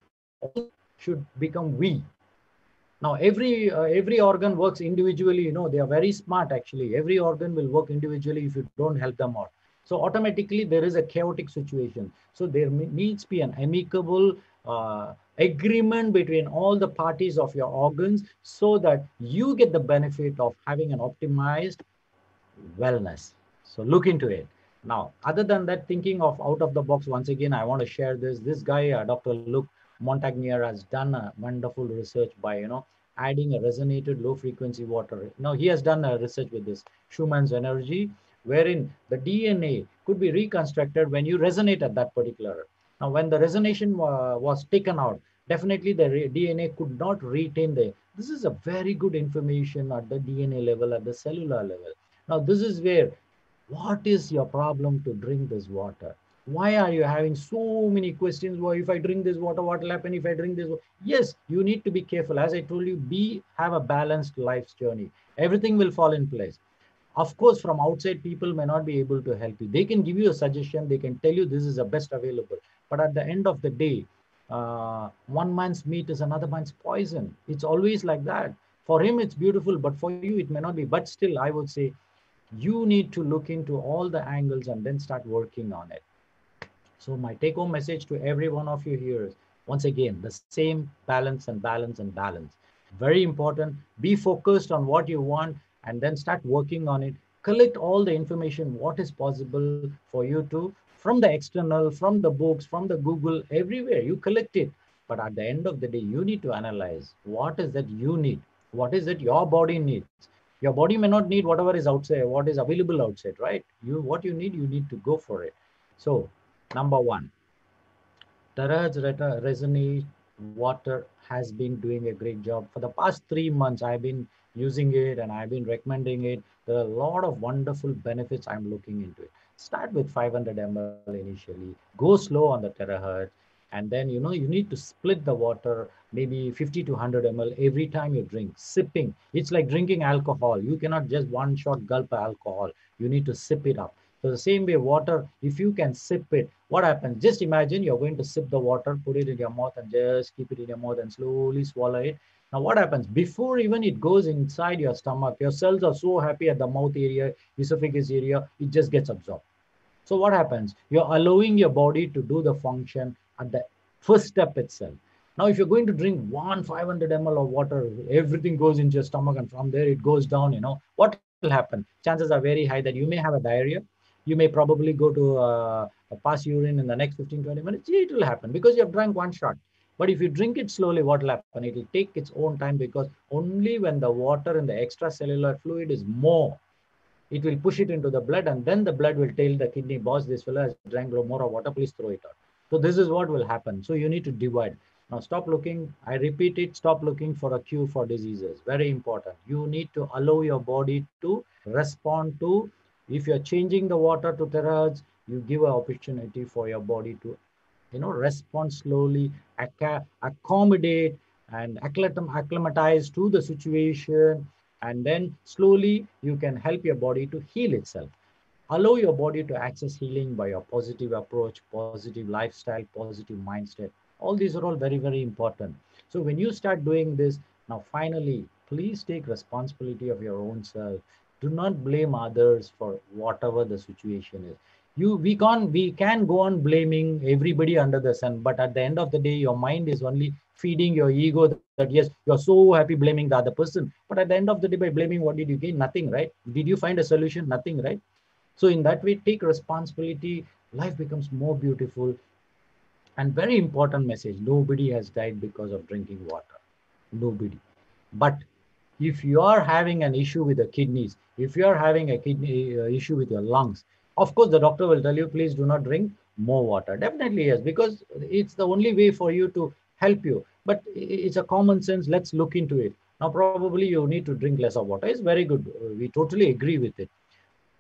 all should become we. Now, every organ works individually. They are very smart, actually. Every organ will work individually if you don't help them out. So automatically there is a chaotic situation. So there needs to be an amicable agreement between all the parties of your organs, so that you get the benefit of having an optimized wellness. So look into it. Now, other than that, thinking of out of the box, once again, I want to share this. This guy, Dr. Luc Montagnier, has done a wonderful research by, adding a resonated low frequency water. Now, he has done a research with this Schumann's energy, wherein the DNA could be reconstructed when you resonate at that particular. Now, when the resonation was taken out, definitely the DNA could not retain the, this is a very good information at the DNA level, at the cellular level. Now this is where, what is your problem to drink this water? Why are you having so many questions? Well, if I drink this water, what will happen if I drink this? Yes, you need to be careful. As I told you, have a balanced life's journey. Everything will fall in place. Of course, from outside, people may not be able to help you. They can give you a suggestion. They can tell you this is the best available. But at the end of the day, one man's meat is another man's poison. It's always like that. For him, it's beautiful, but for you, it may not be. But still, I would say you need to look into all the angles and then start working on it. So my take home message to every one of you here is, once again, the same balance and balance and balance. Very important. Be focused on what you want and then start working on it. Collect all the information, what is possible for you to, from the external, from the books, from the Google, everywhere, you collect it. But at the end of the day, you need to analyze what is that you need, what is it your body needs. Your body may not need whatever is outside, what is available outside, right? What you need to go for it. So, number one, Taraj Resonate Water has been doing a great job. For the past 3 months, I've been using it and I've been recommending it. There are a lot of wonderful benefits I'm looking into it. Start with 500 ml initially, go slow on the terahertz, and then you need to split the water, maybe 50 to 100 ml every time you drink. Sipping, it's like drinking alcohol. You cannot just one shot gulp alcohol. You need to sip it up. So the same way, water, if you can sip it, what happens? Just imagine you're going to sip the water, put it in your mouth and just keep it in your mouth and slowly swallow it. Now what happens? Before even it goes inside your stomach, your cells are so happy at the mouth area, esophagus area, it just gets absorbed. So what happens? You're allowing your body to do the function at the first step itself. Now, if you're going to drink 500 ml of water, everything goes into your stomach and from there it goes down, what will happen? Chances are very high that you may have a diarrhea. You may probably go to pass urine in the next 15-20 minutes. It will happen because you have drank one shot. But if you drink it slowly, what will happen? It will take its own time, because only when the water in the extracellular fluid is more, it will push it into the blood, and then the blood will tell the kidney, boss, this fellow has drank more of water, please throw it out. So this is what will happen. So you need to divide. Now stop looking, I repeat it, stop looking for a cure for diseases. Very important. You need to allow your body to respond to, if you're changing the water to terahertz, you give an opportunity for your body to, respond slowly, accommodate and acclimatize to the situation, and then slowly you can help your body to heal itself. Allow your body to access healing by your positive approach, positive lifestyle, positive mindset. All these are all very, very important. So when you start doing this, now finally, please take responsibility of your own self. Do not blame others for whatever the situation is. We can go on blaming everybody under the sun, but at the end of the day, your mind is only feeding your ego that yes, you're so happy blaming the other person. But at the end of the day, by blaming, what did you gain? Nothing, right? Did you find a solution? Nothing, right? So in that way, take responsibility. Life becomes more beautiful. And very important message, nobody has died because of drinking water. Nobody. But if you are having an issue with the kidneys, if you are having a kidney issue with your lungs, of course, the doctor will tell you, please do not drink more water. Definitely, yes, because it's the only way for you to help you. But it's a common sense. Let's look into it. Now, probably you need to drink less of water. It's very good. We totally agree with it.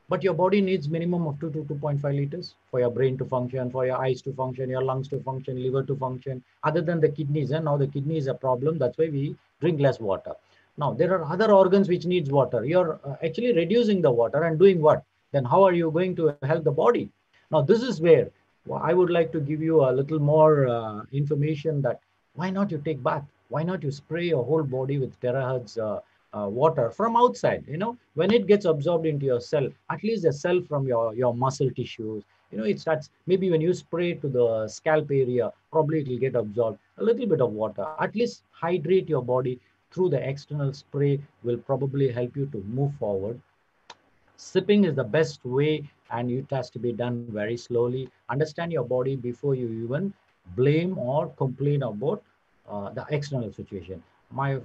But your body needs minimum of 2 to 2.5 liters for your brain to function, for your eyes to function, your lungs to function, liver to function, other than the kidneys. And now the kidney is a problem. That's why we drink less water. Now, there are other organs which needs water. You're actually reducing the water and doing what? Then how are you going to help the body? Now, this is where I would like to give you a little more information that why not you take bath? Why not you spray your whole body with terahertz water from outside? When it gets absorbed into your cell, at least the cell from your muscle tissues, it starts, maybe when you spray to the scalp area, probably it will get absorbed. A little bit of water, at least hydrate your body through the external spray, will probably help you to move forward. Sipping is the best way, and it has to be done very slowly. Understand your body before you even blame or complain about the external situation. My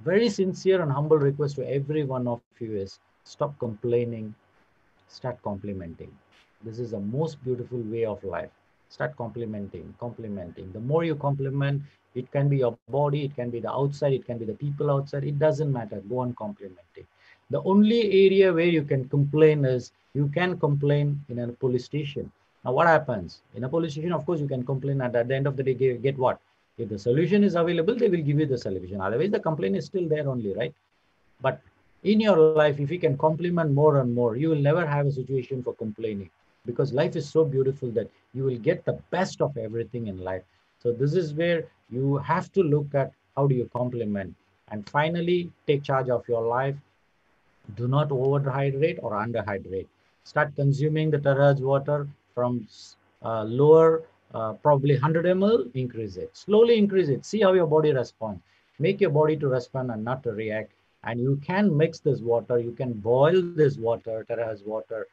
very sincere and humble request to every one of you is, stop complaining, start complimenting. This is the most beautiful way of life. Start complimenting. The more you compliment, it can be your body, it can be the outside, it can be the people outside. It doesn't matter. Go on complimenting. The only area where you can complain is you can complain in a police station. Now, what happens? In a police station, of course, you can complain, and at the end of the day, get what? If the solution is available, they will give you the solution. Otherwise, the complaint is still there only, right? But in your life, if you can compliment more and more, you will never have a situation for complaining, because life is so beautiful that you will get the best of everything in life. So this is where you have to look at how do you compliment. And finally, take charge of your life. Do not overhydrate or underhydrate. Start consuming the terahertz water from lower, probably 100 ml, increase it. Slowly increase it. See how your body responds. Make your body to respond and not to react. And you can mix this water. You can boil this water, terahertz water.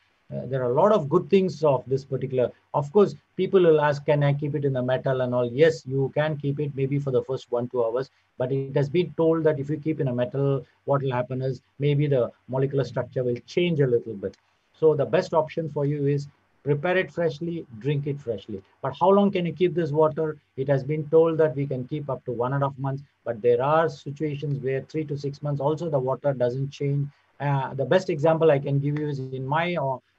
There are a lot of good things of this particular. Of course, people will ask, can I keep it in the metal and all? Yes, you can keep it maybe for the first 1-2 hours. But it has been told that if you keep in a metal, what will happen is maybe the molecular structure will change a little bit. So the best option for you is prepare it freshly, drink it freshly. But how long can you keep this water? It has been told that we can keep up to 1.5 months, but there are situations where 3 to 6 months also the water doesn't change. The best example I can give you is in my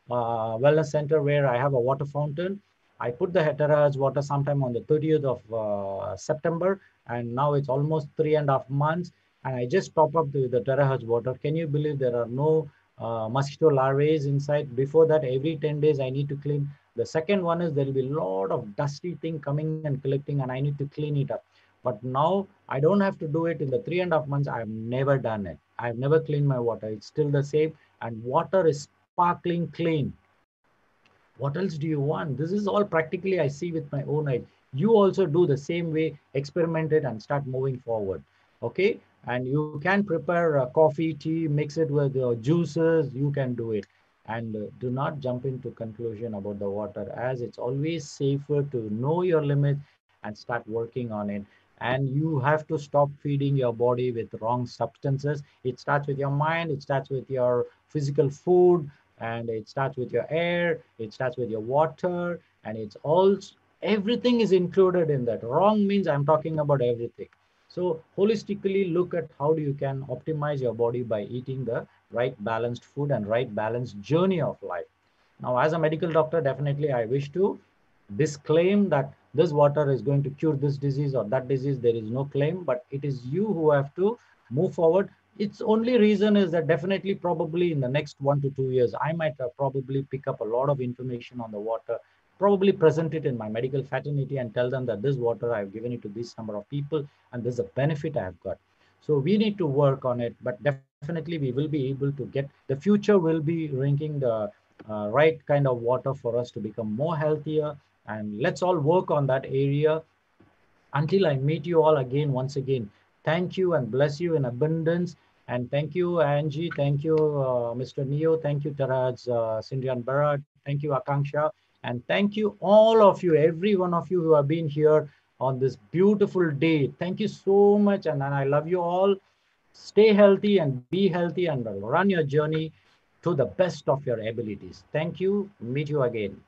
wellness center, where I have a water fountain. I put the terahertz water sometime on the 30th of September, and now it's almost 3.5 months, and I just top up the terahertz water. Can you believe there are no mosquito larvae inside? Before that, every 10 days I need to clean. The second one is there will be a lot of dusty thing coming and collecting, and I need to clean it up. But now I don't have to do it. In the 3.5 months, I've never done it. I've never cleaned my water. It's still the same, and water is sparkling clean. What else do you want? This is all practically I see with my own eyes. You also do the same way, experiment it and start moving forward. Okay. And you can prepare coffee, tea, mix it with juices. You can do it. And do not jump into conclusion about the water, as it's always safer to know your limit and start working on it. And you have to stop feeding your body with wrong substances. It starts with your mind. It starts with your physical food, and it starts with your air, it starts with your water, and it's all, everything is included in that. Wrong means I'm talking about everything. So holistically look at how you can optimize your body by eating the right balanced food and right balanced journey of life. Now, as a medical doctor, definitely I wish to disclaim that this water is going to cure this disease or that disease. There is no claim, but it is you who have to move forward. Its only reason is that definitely probably in the next 1 to 2 years, I might probably pick up a lot of information on the water, probably present it in my medical fraternity and tell them that this water I've given it to this number of people and there's a benefit I've got. So we need to work on it, but definitely we will be able to get, the future will be ranking the right kind of water for us to become more healthier. And let's all work on that area. Until I meet you all again, once again, thank you and bless you in abundance. And thank you, Angie. Thank you, Mr. Neo. Thank you, Taraj, Sindhyan Barat. Thank you, Akanksha. And thank you, all of you, every one of you who have been here on this beautiful day. Thank you so much. And I love you all. Stay healthy and be healthy and run your journey to the best of your abilities. Thank you. Meet you again.